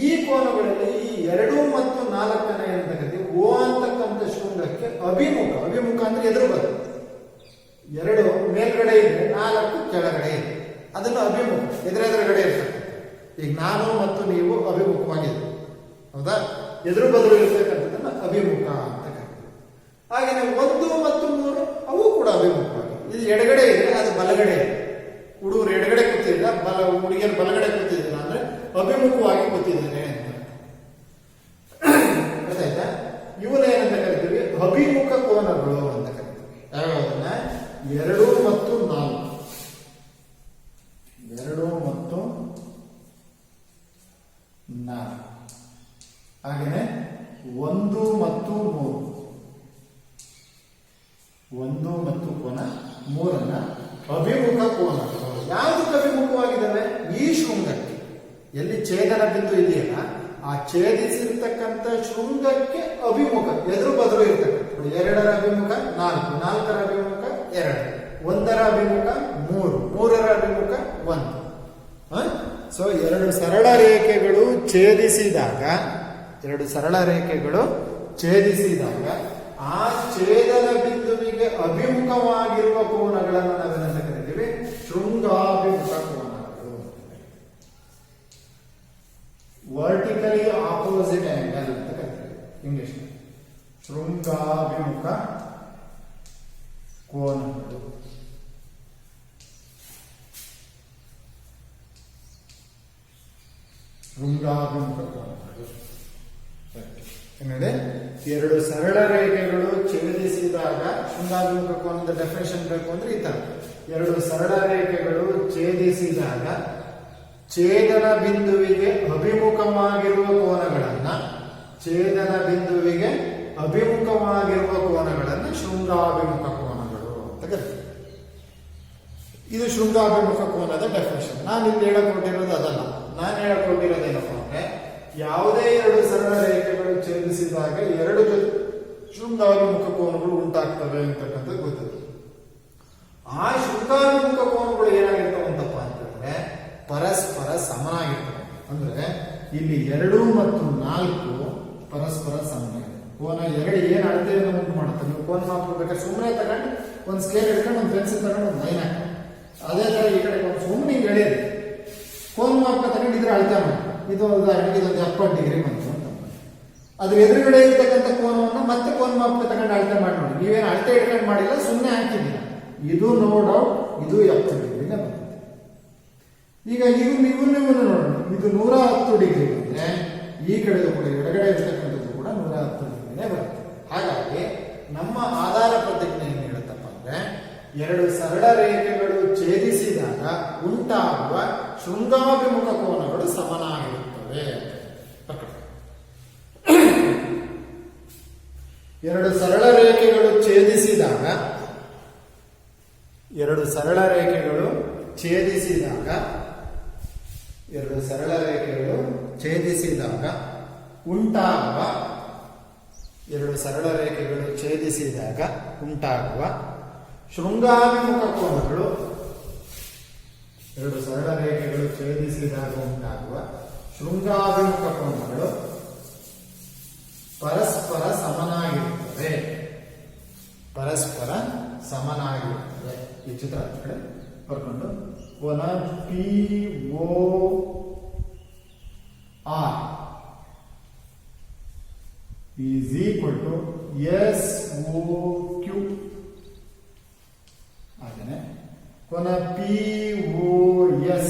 ಈ ಕೋನಗಳಲ್ಲಿ ಈ 2 ಮತ್ತು 4ನೇ ಅಂತ ಕರಿತೀವಿ. ಓ ಅಂತಕ್ಕಂಥ ಶೃಂಗಕ್ಕೆ ಅಭಿಮುಖ. ಅಭಿಮುಖ ಅಂದ್ರೆ ಎದುರು ಬರುತ್ತೆ. 2 ಮೇಲ್ಗಡೆ ಇದೆ, 4 ಕೆಳಗಡೆ ಇದೆ. ಅದನ್ನು ಅಭಿಮುಖ, ಎದುರೆದುರುಗಡೆ ಇರ್ತದೆ. ಈಗ ನಾನು ಮತ್ತು ನೀವು ಅಭಿಮುಖವಾಗಿದ್ದೀವಿ, ಹೌದಾ? ಎದುರು ಬದುರು ಇರ್ತಕ್ಕಂಥದ್ದನ್ನ ಅಭಿಮುಖ ಅಂತ ಕರಿತೀವಿ. ಹಾಗೆ 1 ಮತ್ತು 3 ಅವು ಕೂಡ ಅಭಿಮುಖವಾಗಿ. ಇದು ಎಡಗಡೆ ಇದೆ, ಅದು ಬಲಗಡೆ ಇದೆ. ಹುಡುಗರು ಎಡಗಡೆ ಕೂತಿಲ್ಲ, ಹುಡುಗಿಯರು ಬಲಗಡೆ ಕೂತಿದ್ದಿಲ್ಲ ಅಂದ್ರೆ ಅಭಿಮುಖವಾಗಿ ಕೂತಿದ್ದೇನೆ ಅಂತ. ಗೊತ್ತಾಯ್ತಾ? ಇವನ್ನೇನಂತ ಕರಿತೀವಿ, ಅಭಿಮುಖ ಕೋನಗಳು ಅಂತ ಕರಿತೀವಿ. ಯಾವ್ಯಾವನ್ನ? 2 ಮತ್ತು 4, 2 ಮತ್ತು 4. ಹಾಗೇನೆ 1 ಮತ್ತು 3, 1 ಮತ್ತು ಕೋನ 3 ಅಭಿಮುಖ ಕೋನಗಳು. ಯಾವುದಕ್ಕೆ ಅಭಿಮುಖವಾಗಿದ್ದಾವೆ? ಈ ಶೃಂಗಕ್ಕೆ. ಎಲ್ಲಿ ಛೇದನ ಬಿಂದು ಇದೆಯಲ್ಲ, ಆ ಛೇದಿಸಿರ್ತಕ್ಕಂಥ ಶೃಂಗಕ್ಕೆ ಅಭಿಮುಖ, ಎದುರು ಬದುರು ಇರ್ತಕ್ಕಂಥ. 2ರ ಅಭಿಮುಖ 4, 4ರ ಅಭಿಮುಖ 2, 1ರ ಅಭಿಮುಖ 3, 3ರ ಅಭಿಮುಖ 1. ಸೊ 2 ಸರಳ ರೇಖೆಗಳು ಛೇದಿಸಿದಾಗ, 2 ಸರಳ ರೇಖೆಗಳು ಛೇದಿಸಿದಾಗ ಆ ಛೇದನ ಬಿಂದುವಿಗೆ ಅಭಿಮುಖವಾಗಿರುವ ಕೋನಗಳನ್ನು ನಾವೇನಂತ ಕರಿತೀವಿ? ಶೃಂಗಾಭಿಮುಖ ಕೋನಗಳು. ವರ್ಟಿಕಲಿ ಆಪೋಸಿಟ್ ಆಂಗಲ್ ಅಂತ ಕರಿತೀವಿ ಇಂಗ್ಲಿಷ್. ಶೃಂಗಾಭಿಮುಖ ಕೋನಗಳು. ಶೃಂಗಾಭಿಮುಖ ಕೋನಗಳು ಏನಂದ್ರೆ, 2 ಸರಳ ರೇಖೆಗಳು ಛೇದಿಸಿದಾಗ ಶೃಂಗಾಭಿಮುಖ ಕೋನದ ಡೆಫಿನೇಷನ್ ಬೇಕು ಅಂದ್ರೆ ಈ ತರ. 2 ಸರಳ ರೇಖೆಗಳು ಛೇದಿಸಿದಾಗ ಛೇದನ ಬಿಂದುವಿಗೆ ಅಭಿಮುಖವಾಗಿರುವ ಕೋನಗಳನ್ನ, ಛೇದನ ಬಿಂದುವಿಗೆ ಅಭಿಮುಖವಾಗಿರುವ ಕೋನಗಳನ್ನ ಶೃಂಗಾಭಿಮುಖ ಕೋನಗಳು ಅಂತ ಕರಿತೀವಿ. ಇದು ಶೃಂಗಾಭಿಮುಖ ಕೋನದ ಡೆಫಿನೇಷನ್. ನಾನು ಇಲ್ಲಿ ಹೇಳಕೊಟ್ಟಿರೋದು ಅದಲ್ಲ. ನಾನು ಹೇಳಕೊಟ್ಟಿರೋದೇನಪ್ಪ ಅಂದ್ರೆ, ಯಾವುದೇ 2 ಸರಳ ರೇಖೆಗಳು ಛೇದಿಸಿದಾಗ 2 ಶೃಂಗಾಭಿಮುಖ ಕೋನಗಳು ಉಂಟಾಗ್ತವೆ ಅಂತಕ್ಕಂಥದ್ದು ಗೊತ್ತಿದೆ. ಆ ಶೃಂಗಾಭಿಮುಖ ಕೋನಗಳು ಏನಾಗಿರ್ತಾವಂತಪ್ಪ ಅಂತಂದ್ರೆ ಪರಸ್ಪರ ಸಮನಾಗಿರ್ತವೆ. ಅಂದ್ರೆ ಇಲ್ಲಿ 2 ಮತ್ತು 4 ಪರಸ್ಪರ ಸಮನಾಗಿದೆ. ಕೋನ 2 ಏನ್ ಅಳತೆಯನ್ನು ಉಂಟು ಮಾಡುತ್ತೆ. ನೀವು ಕೋನ ಹಾಕ್ಬೇಕಾದ್ರೆ ಸುಮ್ಮನೆ ತಗೊಂಡು ಒಂದು ಸ್ಕೇಲ್ ಹಿಡ್ಕೊಂಡು ಒಂದು ಪೆನ್ಸಿಲ್ ತಗೊಂಡು ಒಂದು ಲೈನ್ ಹಾಕಿ, ಅದೇ ತರ ಈ ಕಡೆ ಒಂದು ಸುಮ್ಮನೆ ಹಿಂಗೆ ಎಳೆಯಿದೆ. ಕೋನ ಮಾಪ ತಗೊಂಡಿದ್ರೆ ಅಳತೆ ಮಾಡಿ, ಇದು ಉದಾಹರಣೆಗೆ ಇದೊಂದು 70 ಡಿಗ್ರಿ ಬಂತು ಅಂತ. ಅದ್ರ ಎದುರುಗಡೆ ಇರ್ತಕ್ಕಂಥ ಕೋನವನ್ನು ಮತ್ತೆ ಕೋನ ಮಾಪ ತಗೊಂಡು ಅಳತೆ ಮಾಡಿ ನೋಡಿ. ನೀವೇನು ಅಳತೆ ಹಿಡ್ಕೊಂಡು ಮಾಡಿಲ್ಲ, ಸುಮ್ಮನೆ ಹಾಕಿದ್ದೀರ. ಇದು ನೋ ಡೌಟ್ ಇದು 70 ಡಿಗ್ರಿನೇ ಬರುತ್ತೆ. ಈಗ ಇವನ್ನ ನೋಡೋಣ. ಇದು 110 ಡಿಗ್ರಿ ಬಂದ್ರೆ ಈ ಕಡೆದು ಕೂಡ ಎಡಗಡೆ ಇರ್ತಕ್ಕಂಥದ್ದು ಕೂಡ 110 ಡಿಗ್ರಿನೇ ಬರುತ್ತೆ. ಹಾಗಾಗಿ ನಮ್ಮ ಆಧಾರ ಪ್ರತಿಜ್ಞೆ ಏನು ಹೇಳುತ್ತಪ್ಪ ಅಂದ್ರೆ, 2 ಸರಳ ರೇಖೆಗಳು ಛೇದಿಸಿದಾಗ ಉಂಟಾಗುವ ಶೃಂಗಾಭಿಮುಖ ಕೋನಗಳು ಸಮನಾಗಿರುತ್ತವೆ. 2 ಸರಳ ರೇಖೆಗಳು ಛೇದಿಸಿದಾಗ 2 ಸರಳ ರೇಖೆಗಳು ಛೇದಿಸಿದಾಗ, ಎರಡು ಸರಳ ರೇಖೆಗಳು ಛೇದಿಸಿದಾಗ ಉಂಟಾಗುವ, ಎರಡು ಸರಳ ರೇಖೆಗಳು ಛೇದಿಸಿದಾಗ ಉಂಟಾಗುವ ಶೃಂಗಾಭಿಮುಖ ಕೋನಗಳು, ಎರಡು ಸರಳ ರೇಖೆಗಳು ಛೇದಿಸಿದಾಗ ಉಂಟಾಗುವ ಶೃಂಗಾಭಿಮುಖ ಕೋನಗಳು ಪರಸ್ಪರ ಸಮನಾಗಿರುತ್ತವೆ. ಪರಸ್ಪರ ಸಮನಾಗಿರುತ್ತವೆ. ಈ ಚಿತ್ರ ಕಡೆ ಬರ್ಕೊಂಡು ಕೋನ POR is equal to SOQ. ಹಾಗೇನೆ ಕೋನ POS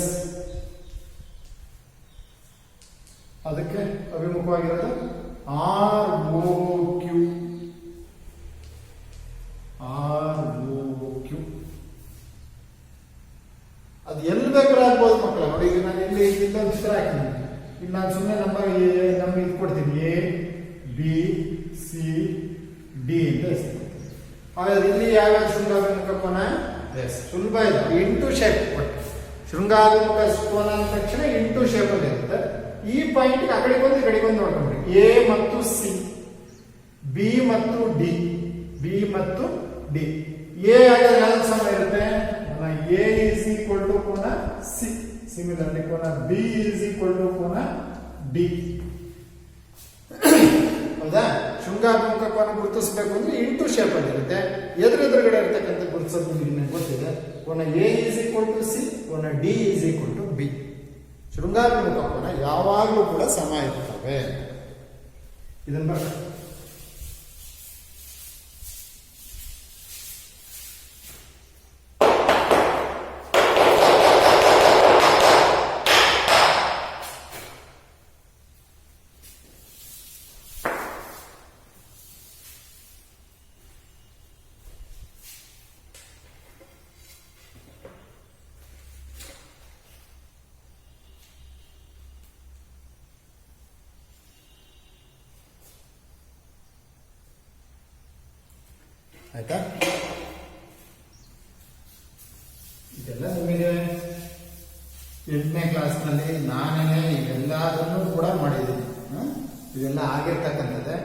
ಅದಕ್ಕೆ ಅಭಿಮುಖವಾಗಿರೋದು ROQ. ಅದು ಎಲ್ಲಿ ಬೇಕಾದ್ರೂ ಆಗ್ಬೋದು ಮಕ್ಕಳ. ನೋಡಿ, ಈಗ ನಾನು ಇಲ್ಲಿ ಇಲ್ಲೊಂದು ಚಿತ್ರ ಹಾಕಿದ್ದೀನಿ. ಇಲ್ಲಿ ನಾನು ಸುಮ್ಮನೆ ನಮ್ಗೆ ಇದು ಕೊಡ್ತೀನಿ, ABCD ಅಂತ ಹೆಸರು. ಹಾಗಾದ್ರೆ ಇಲ್ಲಿ ಯಾವ್ಯಾವ ಶೃಂಗಾಭಿಮುಖ ಕೋನ? ಸುಲಭ ಇದೆ, ಇಂಟು ಶೇಪ್. ಬಟ್ ಶೃಂಗಾಭಿಮುಖ ಕೋನ ಅಂದ ತಕ್ಷಣ ಇಂಟು ಶೇಪ್ ಅಲ್ಲಿ ಇರುತ್ತೆ. ಈ ಪಾಯಿಂಟ್ ಆ ಕಡೆ ಬಂದು ಈ ಕಡೆ ಬಂದು ನೋಡ್ಕೊಂಡ್ರಿ. A ಮತ್ತು C, B ಮತ್ತು D, B ಮತ್ತು D. A ಹಾಗಾದ್ರೆ ಯಾವ್ದು ಸಮ ಇರುತ್ತೆ? A is equal to ಕೋನ C. ಸಿಮಿಲರ್ಲಿ ಕೋನ B is equal to ಕೋನ D. ಹೌದಾ? ಶೃಂಗಾಭಿಮುಖ ಕೋನ ಗುರುತಿಸಬೇಕು ಅಂದ್ರೆ ಇಂಟು ಶೇಪ್ ಅಲ್ಲಿ ಇರುತ್ತೆ. ಎದುರುಗಡೆ ಇರ್ತಕ್ಕಂಥ ಗುರುತಿಸೋದು ನಿಮಗೆ ಗೊತ್ತಿದೆ. ಕೋನ A is equal to C, ಕೋನ D is equal to B. ಶೃಂಗಾಭಿಮುಖ ಕೋನ ಯಾವಾಗಲೂ ಕೂಡ ಸಮ ಇರ್ತವೆ. ಇದನ್ನ ಬರ್ತಾರೆ. ಆಯ್ತಾ? ಇದೆಲ್ಲ ನಿಮಗೆ 8ನೇ ಕ್ಲಾಸ್ನಲ್ಲಿ ನಾನೇ ಇವೆಲ್ಲದನ್ನು ಕೂಡ ಮಾಡಿದ್ದೀನಿ. ಇವೆಲ್ಲ ಆಗಿರ್ತಕ್ಕಂಥದ್ದೇ.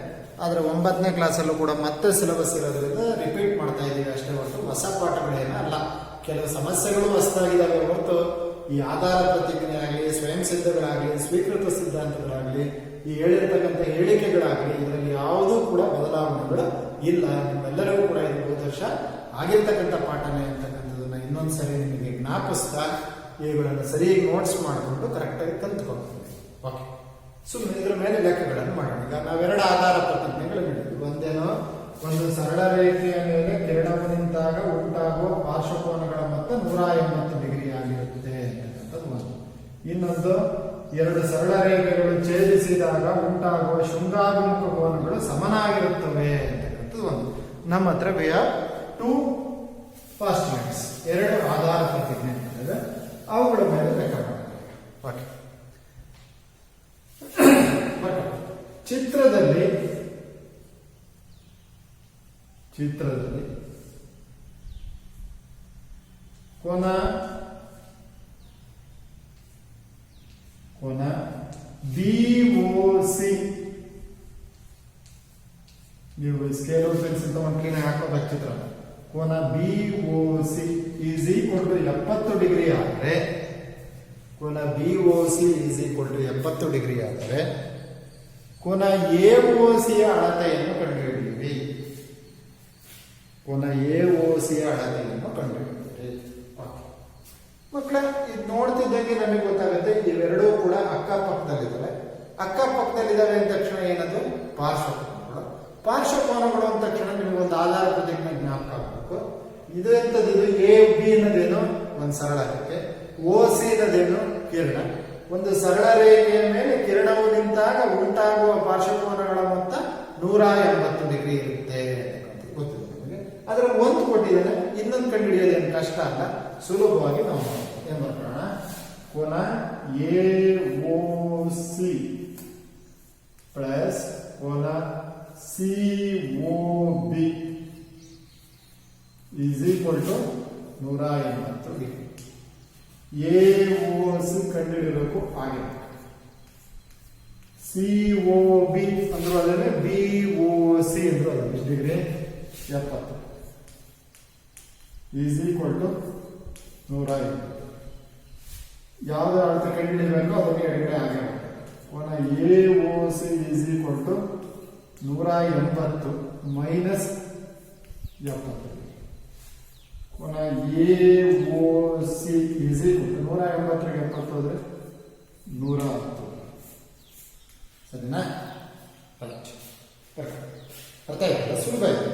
ಆದರೆ 9ನೇ ಕ್ಲಾಸಲ್ಲೂ ಕೂಡ ಮತ್ತೆ ಸಿಲೆಬಸ್ ಇರೋದ್ರಿಂದ ರಿಪೀಟ್ ಮಾಡ್ತಾ ಇದ್ದೀವಿ ಅಷ್ಟೇ ಹೊರತು ಹೊಸ ಪಾಠಗಳೇನ ಅಲ್ಲ. ಕೆಲವು ಸಮಸ್ಯೆಗಳು ಹೊಸದಾಗಿದ್ದಾವೆ ಹೊರತು ಈ ಆಧಾರ ಪ್ರತಿಜ್ಞೆ ಆಗಲಿ, ಸ್ವಯಂ ಸಿದ್ಧಗಳಾಗಲಿ, ಸ್ವೀಕೃತ ಸಿದ್ಧಾಂತಗಳಾಗಲಿ, ಈ ಹೇಳಿರ್ತಕ್ಕಂಥ ಹೇಳಿಕೆಗಳಾಗಲಿ, ಇದರಲ್ಲಿ ಯಾವುದೂ ಕೂಡ ಬದಲಾವಣೆಗಳು ಇಲ್ಲ. ನಿಮ್ಮೆಲ್ಲರಿಗೂ ಕೂಡ ಇದು ಹೋದ ವರ್ಷ ಆಗಿರ್ತಕ್ಕಂಥ ಪಾಠನೆ ಅಂತಕ್ಕಂಥದ್ದನ್ನ ಇನ್ನೊಂದ್ಸರಿ ನಿಮಗೆ ಜ್ಞಾಪಿಸ್ತಾ ಇವುಗಳನ್ನು ಸರಿಯಾಗಿ ನೋಟ್ಸ್ ಮಾಡಿಕೊಂಡು ಕರೆಕ್ಟಾಗಿ ಕಲ್ತ್ಕೊಳ್ತೀವಿ. ಓಕೆ, ಸುಮ್ಮನೆ ಇದ್ರ ಮೇಲೆ ಲೆಕ್ಕಗಳನ್ನು ಮಾಡೋಣ. ಈಗ ನಾವೆರಡು ಆಧಾರ ಪ್ರತಿಜ್ಞೆಗಳು ಹೇಳಿದ್ವಿ. ಒಂದೇನೋ, ಒಂದು ಸರಳ ರೇಖೆಯ ಮೇಲೆ ಕಿರಣವು ನಿಂತಾಗ ಉಂಟಾಗುವ ಪಾರ್ಶ್ವಕೋನಗಳ ಮೊತ್ತ 180 ಡಿಗ್ರಿ ಆಗಿರುತ್ತೆ ಅಂತಕ್ಕಂಥದ್ದು ಒಂದು. ಇನ್ನೊಂದು, ಎರಡು ಸರಳ ರೇಖೆಗಳು ಛೇದಿಸಿದಾಗ ಉಂಟಾಗುವ ಶೃಂಗಾಭಿಮುಖ ಕೋನಗಳು ಸಮನಾಗಿರುತ್ತವೆ ಅಂತಕ್ಕಂಥದ್ದು ಒಂದು. ನಮ್ಮ ಹತ್ರ ವಿ ಹ್ಯಾವ್ 2 ಪಾಸ್ಟ್ಯುಲೇಟ್ಸ್, ಎರಡು ಆಧಾರ ಪ್ರತಿಜ್ಞೆ ಇರ್ತದೆ. ಅವುಗಳ ಮೇಲೆ ಲೆಕ್ಕ ಮಾಡೋಣ. ಓಕೆ, ಚಿತ್ರದಲ್ಲಿ ಕೋನ BOC, ನೀವು ಸ್ಕೇಲ್ ಪೆನ್ಸಿಲ್ ತಗೊಂಡು ಕ್ಲೀನಾಗಿ ಹಾಕೋಬೇಕು ಚಿತ್ರ. ಕೋನ BOC is equal to 70 degree ಆದರೆ, ಕೋನ BOC is equal to 70 degree ಆದರೆ ಕೋನ AOC ಯ ಅಳತೆಯನ್ನು ಕಂಡುಹಿಡಿಯಿರಿ. ಕೋನ AOC ಯ ಅಳತೆಯನ್ನು ಕಂಡುಹಿಡಿಯಿರಿ. ಮಕ್ಕಳ, ಇದು ನೋಡ್ತಿದ್ದಂಗೆ ನಮಗೆ ಗೊತ್ತಾಗುತ್ತೆ ಇವೆರಡೂ ಕೂಡ ಅಕ್ಕಪಕ್ಕದಲ್ಲಿದ್ದಾವೆ. ಅಕ್ಕಪಕ್ಕದಲ್ಲಿದ್ದಾವೆ ಅಂದ ತಕ್ಷಣ ಏನದು? ಪಾರ್ಶ್ವಕೋನಗಳು. ಪಾರ್ಶ್ವಕೋನಗಳು ಅಂದ ತಕ್ಷಣ ನಿಮಗೆ ಒಂದು ಆಧಾರ ಪ್ರತಿಜ್ಞೆ ಜ್ಞಾಪಕ ಆಗಬೇಕು. ಇದು ಎಂಥದ್ದು? ಇದು AB ಅನ್ನೋದೇನು? ಒಂದು ಸರಳ ರೇಖೆ. OC ಅನ್ನೋದೇನು? ಕಿರಣ. ಒಂದು ಸರಳ ರೇಖೆಯ ಮೇಲೆ ಕಿರಣವು ನಿಂತಾಗ ಉಂಟಾಗುವ ಪಾರ್ಶ್ವಕೋನಗಳ ಮೊತ್ತ 180 ಡಿಗ್ರಿ ಇರುತ್ತೆ ಅಂತ ಗೊತ್ತಿದೆ ನಮಗೆ. ಅದರ ಒಂದು ಕೊಟ್ಟಿದ್ದಾನೆ, ಇನ್ನೊಂದು ಕಂಡುಹಿಡಿಯೋದೇನು ಕಷ್ಟ ಅಲ್ಲ, ಸುಲಭವಾಗಿ ನಾವು ಏನ್ ಮಾಡ್ಕೊಳ್ಳೋಣ. ಕೋನ AOC ಪ್ಲಸ್ ಕೋನ COB is equal to 180 degree. A O C ಕಂಡುಹಿಡಿಯಬೇಕು ಹಾಗೆ ಸಿ ಒ ಬಿ ಅಂದ್ರೂ ಅದೇ ಬಿ ಒ ಸಿ ಅಂದ್ರೂ ಅದೇ ಎಷ್ಟು ಡಿಗ್ರಿ 70 ಈಸ್ ಈಕ್ವಲ್ ಟು 150. ಯಾವ್ದು ಅಳತೆ ಕಂಡುಹಿಡಿಯಬೇಕು ಅದಕ್ಕೆ ಎಡಗಡೆ ಹಾಗೆ ಕೋನ A O C is equal to 180 minus 70. ಕೋನ A O C is equal to 180ಗೆ 70 ಹೋದ್ರೆ 110. ಸರಿನಾ? ಅರ್ಥ ಆಯ್ತಲ್ಲ? ಸುಲಭ ಇದೆ.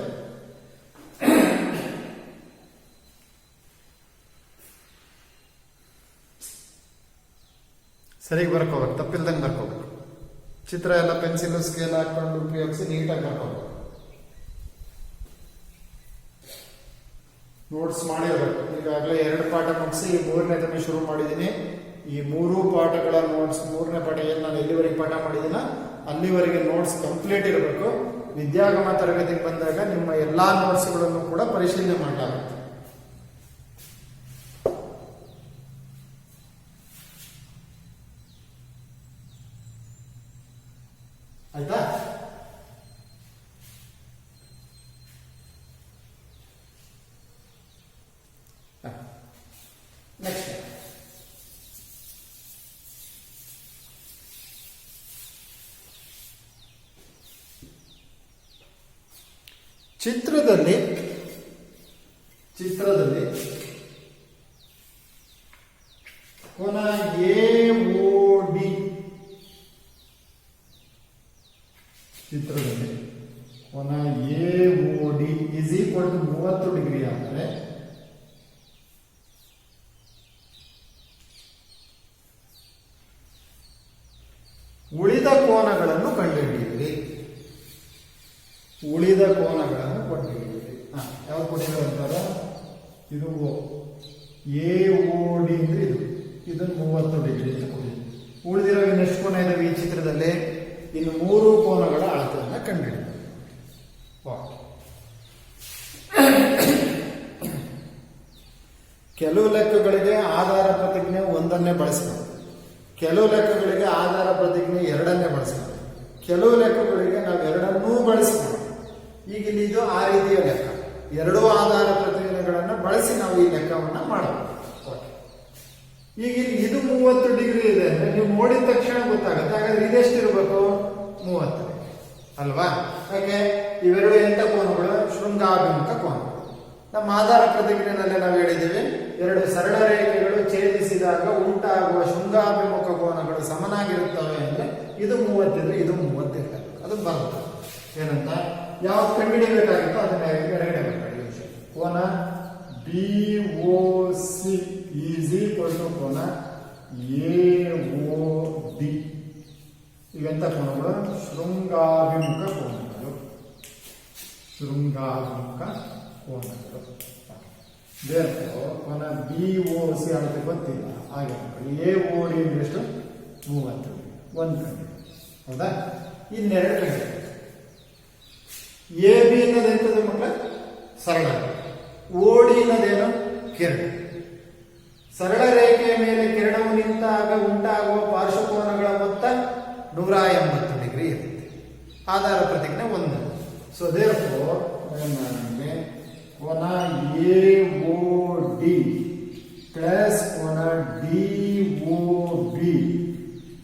ಸರಿಗೆ ಬರ್ಕೋಬೇಕು, ತಪ್ಪಿಲ್ದಂಗೆ ಬರ್ಕೋಬೇಕು. ಚಿತ್ರ ಎಲ್ಲ ಪೆನ್ಸಿಲ್ ಸ್ಕೇಲ್ ಹಾಕೊಂಡು ಉಪಯೋಗಿಸಿ ನೀಟಾಗಿ ಬರ್ಕೋಬೇಕು. ನೋಟ್ಸ್ ಮಾಡಿರ್ಬೇಕು. ಈಗಾಗಲೇ 2 ಪಾಠ ಮುಗಿಸಿ 3ನೇದನ್ನು ಶುರು ಮಾಡಿದ್ದೀನಿ. ಈ 3 ಪಾಠಗಳ ನೋಟ್ಸ್, 3ನೇ ಪಾಠ ಏನು ನಾನು ಎಲ್ಲಿವರೆಗೆ ಪಾಠ ಮಾಡಿದ್ದೀನ ಅಲ್ಲಿವರೆಗೆ ನೋಟ್ಸ್ ಕಂಪ್ಲೀಟ್ ಇರಬೇಕು. ವಿದ್ಯಾಗಮ ತರಗತಿಗೆ ಬಂದಾಗ ನಿಮ್ಮ ಎಲ್ಲಾ ನೋಟ್ಸ್ಗಳನ್ನು ಕೂಡ ಪರಿಶೀಲನೆ ಮಾಡಲಾಗುತ್ತೆ. ಆಯ್ತಾ? ನೆಕ್ಸ್ಟ್ ಚಿತ್ರದಲ್ಲಿ ಕೋನ ಎ ಒ ಡಿ ಚಿತ್ರದಲ್ಲಿ ಕೋನ A O D is equal to 30 degree ಆದರೆ ಉಳಿದ ಕೋನಗಳನ್ನು ಕಂಡುಹಿಡಿಯಿರಿ. ಯಾವ್ದು ಕೊಟ್ಟಿದ್ದಾರೆ ಅಂತಾರ? ಇದು ಓ ಎ ಒ ಡಿ ಅಂದ್ರೆ ಇದನ್ನು 30 ಡಿಗ್ರಿ ಅಂತ ಕೊಟ್ಟಿದ್ದೀವಿ. ಉಳಿದಿರೋ ಇನ್ನೆಷ್ಟು ಕೋನ ಇದಾವೆ ಈ ಚಿತ್ರದಲ್ಲಿ? ಇನ್ನು 3 ಕೋನಗಳ ಅಳತೆಯನ್ನು ಕಂಡುಹಿಡಿದ. ಕೆಲವು ಲೆಕ್ಕಗಳಿಗೆ ಆಧಾರ ಪ್ರತಿಜ್ಞೆ 1ಅನ್ನೇ ಬಳಸಬಹುದು, ಕೆಲವು ಲೆಕ್ಕಗಳಿಗೆ ಆಧಾರ ಪ್ರತಿಜ್ಞೆ 2ಅನ್ನೇ ಬಳಸಬಹುದು, ಕೆಲವು ಲೆಕ್ಕಗಳಿಗೆ ನಾವು 2ಅನ್ನೂ ಬಳಸಬಹುದು. ಈಗ ಇಲ್ಲಿ ಇದು ಆ ರೀತಿಯ ಲೆಕ್ಕ, 2 ಆಧಾರ ಪ್ರತಿಜ್ಞೆಗಳನ್ನು ಬಳಸಿ ನಾವು ಈ ಲೆಕ್ಕವನ್ನು ಮಾಡಬಹುದು. ಈಗ ಇಲ್ಲಿ ಇದು 30 ಡಿಗ್ರಿ ಇದೆ ಅಂದ್ರೆ ನೀವು ನೋಡಿದ ತಕ್ಷಣ ಗೊತ್ತಾಗುತ್ತೆ. ಹಾಗಾದ್ರೆ ಇದೆಷ್ಟಿರಬೇಕು? 30 ಅಲ್ವಾ? ಯಾಕೆ? ಇವೆರಡು ಎಂಥ ಕೋನಗಳು? ಶೃಂಗಾಭಿಮುಖ ಕೋನಗಳು. ನಮ್ಮ ಆಧಾರ ಪ್ರತಿಜ್ಞೆನಲ್ಲೇ ನಾವು ಹೇಳಿದ್ದೀವಿ, 2 ಸರಳ ರೇಖೆಗಳು ಛೇದಿಸಿದಾಗ ಉಂಟಾಗುವ ಶೃಂಗಾಭಿಮುಖ ಕೋನಗಳು ಸಮನಾಗಿರುತ್ತವೆ ಅಂದ್ರೆ ಇದು 30 ಇದ್ರೆ ಇದು 30 ಇರಬೇಕು. ಅದು ಬರುತ್ತೆ. ಏನಂತ ಯಾವ್ದು ಕಂಡುಹಿಡಿಯಬೇಕಾಗಿತ್ತು ಅದನ್ನ ಎಡಗಡೆ ಬೇಕಾಗಿ ಕೋನ B O C is equal to ಕೋನ ಎ ಒ ಡಿ. ಇವೆಂತ ಕೋನಗಳು? ಶೃಂಗಾಭಿಮುಖ ಕೋನಗಳು. ಕೋನ ಬಿ ಒ ಸಿ ಅಳತೆ ಗೊತ್ತಿಲ್ಲ, ಹಾಗೆ ಎ ಒ ಡಿ ಅಂದ್ರೆ ಎಷ್ಟು? 30. 1 ಕಂಡು. ಹೌದಾ? ಇನ್ನೆರಡು ಕಂಡು. ಎ ಬಿ ಅನ್ನೋದು ಎಂತದ ಮಕ್ಕಳ? ಸರಳ. ಓಡಿ ಅನ್ನೋದೇನು? ಕಿರಣ. ಸರಳ ರೇಖೆಯ ಮೇಲೆ ಕಿರಣವು ನಿಂತಾಗ ಉಂಟಾಗುವ ಪಾರ್ಶ್ವಕೋನಗಳ ಮೊತ್ತ 180 ಡಿಗ್ರಿ ಇರುತ್ತೆ. ಆಧಾರ ಪ್ರತಿಜ್ಞೆ 1. ಸೊ ದೇರ್ಫೋರ್ ಕೋನ ಎ ಒ ಡಿ ಪ್ಲಸ್ ಕೋನ ಡಿ ಒ ಬಿ,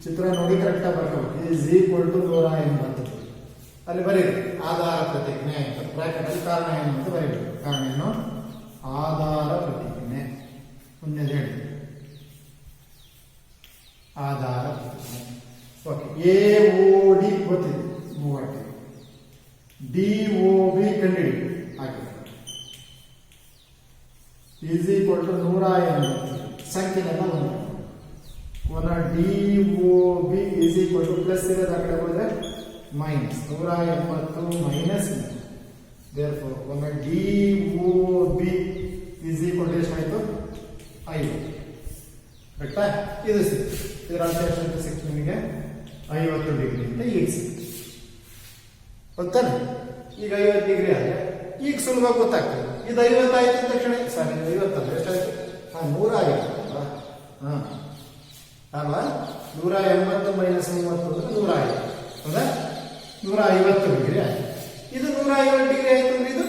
ಚಿತ್ರ ನೋಡಿ ಕರೆಕ್ಟಾಗಿ ಬರ್ಕೋಬೇಕು, ಈಸ್ ಈಕ್ವಲ್ ಟು 180. ಅಲ್ಲಿ ಬರೀರಿ ಆಧಾರ ಪ್ರತಿಜ್ಞೆ ಅಂತ ಬ್ರಾಕೆಟ್ ಅಲ್ಲಿ ಕಾರಣ ಏನು ಅಂತ ಬರೀಬೇಕು. ಕಾರಣ ಏನು? ಆಧಾರ ಪ್ರತಿಜ್ಞೆ. ಮುಂದೆ ಹೇಳಿ ಆಧಾರ ಪ್ರತಿಜ್ಞೆ. ಓಕೆ. ಎ ಒ ಡಿ ಗೊತ್ತಿದೆ 30, ಡಿ ಒ ಬಿ ಕಂಡುಹಿಡಿ ಹಾಗೆ ಈಸ್ ಈಕ್ವಲ್ ಟು 180. ಸಂಖ್ಯೆನೆಲ್ಲ ಒಂದು ಕೋನ D O B is equal to plus ಇರೋದು ಆ ಕಡೆ ಹೋದ್ರೆ ಮೈನಸ್ 180 ಮೈನಸ್. ದೇರ್ಫೋರ್ ಕೋನ D O B is equal to ಎಷ್ಟಾಯ್ತು? 5. ಕರೆಕ್ಟಾ? ಇದು ಸಿಕ್ತು. ಇದರ ಅರ್ಥ ಎಷ್ಟು ಸಿಕ್ತು ನಿಮಗೆ? 50 ಡಿಗ್ರಿ ಅಂತ ಈಗ ಸಿಕ್ತು. ಗೊತ್ತಾನೆ? ಈಗ 50 ಡಿಗ್ರಿ ಆದರೆ ಈಗ ಸುಲಭ ಗೊತ್ತಾಗ್ತದೆ. ಇದು 50 ಆಯ್ತು ತಕ್ಷಣ, ಸಾರಿ 50 ಅಲ್ಲ, ಎಷ್ಟಾಯ್ತು? 100 ಆಗಿರ್ತಲ್ಲ. ಹ ಅಲ್ವಾ 180 ಮೈನಸ್ 30 ಅಂದ್ರೆ 150 ಹೌದಾ 150 ಡಿಗ್ರಿ ಆಯ್ತು. ಇದು 150 ಡಿಗ್ರಿ ಆಯ್ತು ಅಂದ್ರೆ ಇದು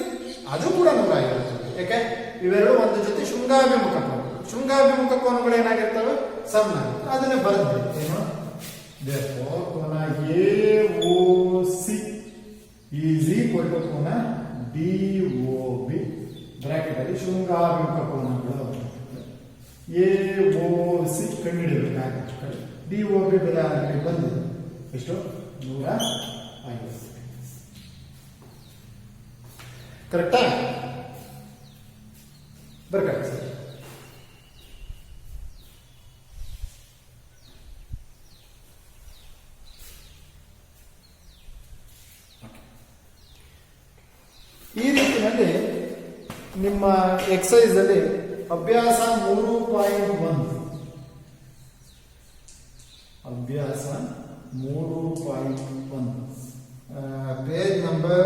ಅದು ಕೂಡ 150. ಯಾಕೆ ಇವೆರಡು ಒಂದು ಜೊತೆ ಶೃಂಗಾಭಿಮುಖ ಕೋನ. ಶೃಂಗಾಭಿಮುಖ ಕೋನಗಳು ಏನಾಗಿರ್ತವೆ ಸಣ್ಣ, ಅದನ್ನೇ ಬರೆದ್ವಿ ಏನು ಕೋನ AOC ಈಸ್ ಈಕ್ವಲ್ ಟು ಕೋನ DOB ಬ್ರಾಕೆಟ್ ಅಲ್ಲಿ ಶೃಂಗಾಭಿಮುಖ ಕೋನಗಳು AOC ಕಂಡುಹಿಡಿಯಬೇಕಾಗುತ್ತೆ. DOB ಬೆಲೆ ಆಲ್ರೆಡಿ ಬಂದಿದೆ ಎಷ್ಟು 150. ಕರೆಕ್ಟಾ ಬರ್ಕಟ್ ಸರ್. ಈ ರೀತಿಯಲ್ಲಿ ನಿಮ್ಮ ಎಕ್ಸಸೈಸ್ ಅಲ್ಲಿ ಅಭ್ಯಾಸ 3.1 ಅಭ್ಯಾಸ 3.1 ಪೇಜ್ ನಂಬರ್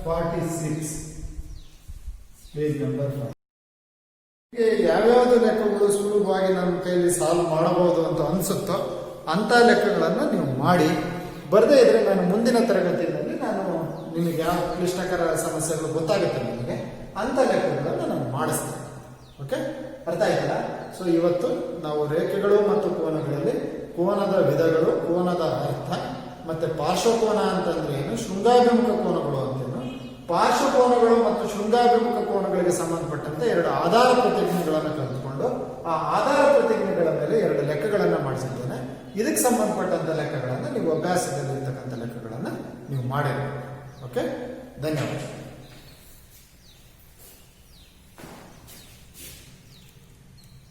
46 ಪೇಜ್ ನಂಬರ್ 5. ಯಾವ್ಯಾವ್ದು ಲೆಕ್ಕಗಳು ಸುಲಭವಾಗಿ ನಮ್ಮ ಕೈಯಲ್ಲಿ ಸಾಲ್ವ್ ಮಾಡಬಹುದು ಅಂತ ಅನ್ಸುತ್ತೋ ಅಂತ ಲೆಕ್ಕಗಳನ್ನು ನೀವು ಮಾಡಿ. ಬರದೇ ಇದ್ರೆ ನಾನು ಮುಂದಿನ ತರಗತಿಯಲ್ಲಿ ನಾನು ನಿಮಗೆ ಯಾವ ಕ್ಲಿಷ್ಟಕರ ಸಮಸ್ಯೆಗಳು ಗೊತ್ತಾಗುತ್ತೆ ನಿಮಗೆ ಅಂತ ಲೆಕ್ಕಗಳನ್ನು ನಾನು ಮಾಡಿಸ್ತೇನೆ. ಓಕೆ, ಅರ್ಥ ಆಯ್ತಲ್ಲ? ಸೊ ಇವತ್ತು ನಾವು ರೇಖೆಗಳು ಮತ್ತು ಕೋನಗಳಲ್ಲಿ ಕೋನದ ವಿಧಗಳು, ಕೋನದ ಅರ್ಥ, ಮತ್ತೆ ಪಾರ್ಶ್ವಕೋನ ಅಂತಂದ್ರೆ ಏನು, ಶೃಂಗಾಭಿಮುಖ ಕೋನಗಳು ಅಂತೇನು, ಪಾರ್ಶ್ವಕೋನಗಳು ಮತ್ತು ಶೃಂಗಾಭಿಮುಖ ಕೋನಗಳಿಗೆ ಸಂಬಂಧಪಟ್ಟಂತೆ 2 ಆಧಾರ ಪ್ರತಿಜ್ಞೆಗಳನ್ನು ಕಲಿತುಕೊಂಡು ಆ ಆಧಾರ ಪ್ರತಿಜ್ಞೆಗಳ ಮೇಲೆ 2 ಲೆಕ್ಕಗಳನ್ನು ಮಾಡಿಸಿದ್ದೇನೆ. ಇದಕ್ಕೆ ಸಂಬಂಧಪಟ್ಟಂತ ಲೆಕ್ಕಗಳನ್ನು ನೀವು ಅಭ್ಯಾಸದಲ್ಲಿ ಇರ್ತಕ್ಕಂಥ ಲೆಕ್ಕಗಳನ್ನು ನೀವು ಮಾಡಿರಬೇಕು. ಓಕೆ, ಧನ್ಯವಾದ.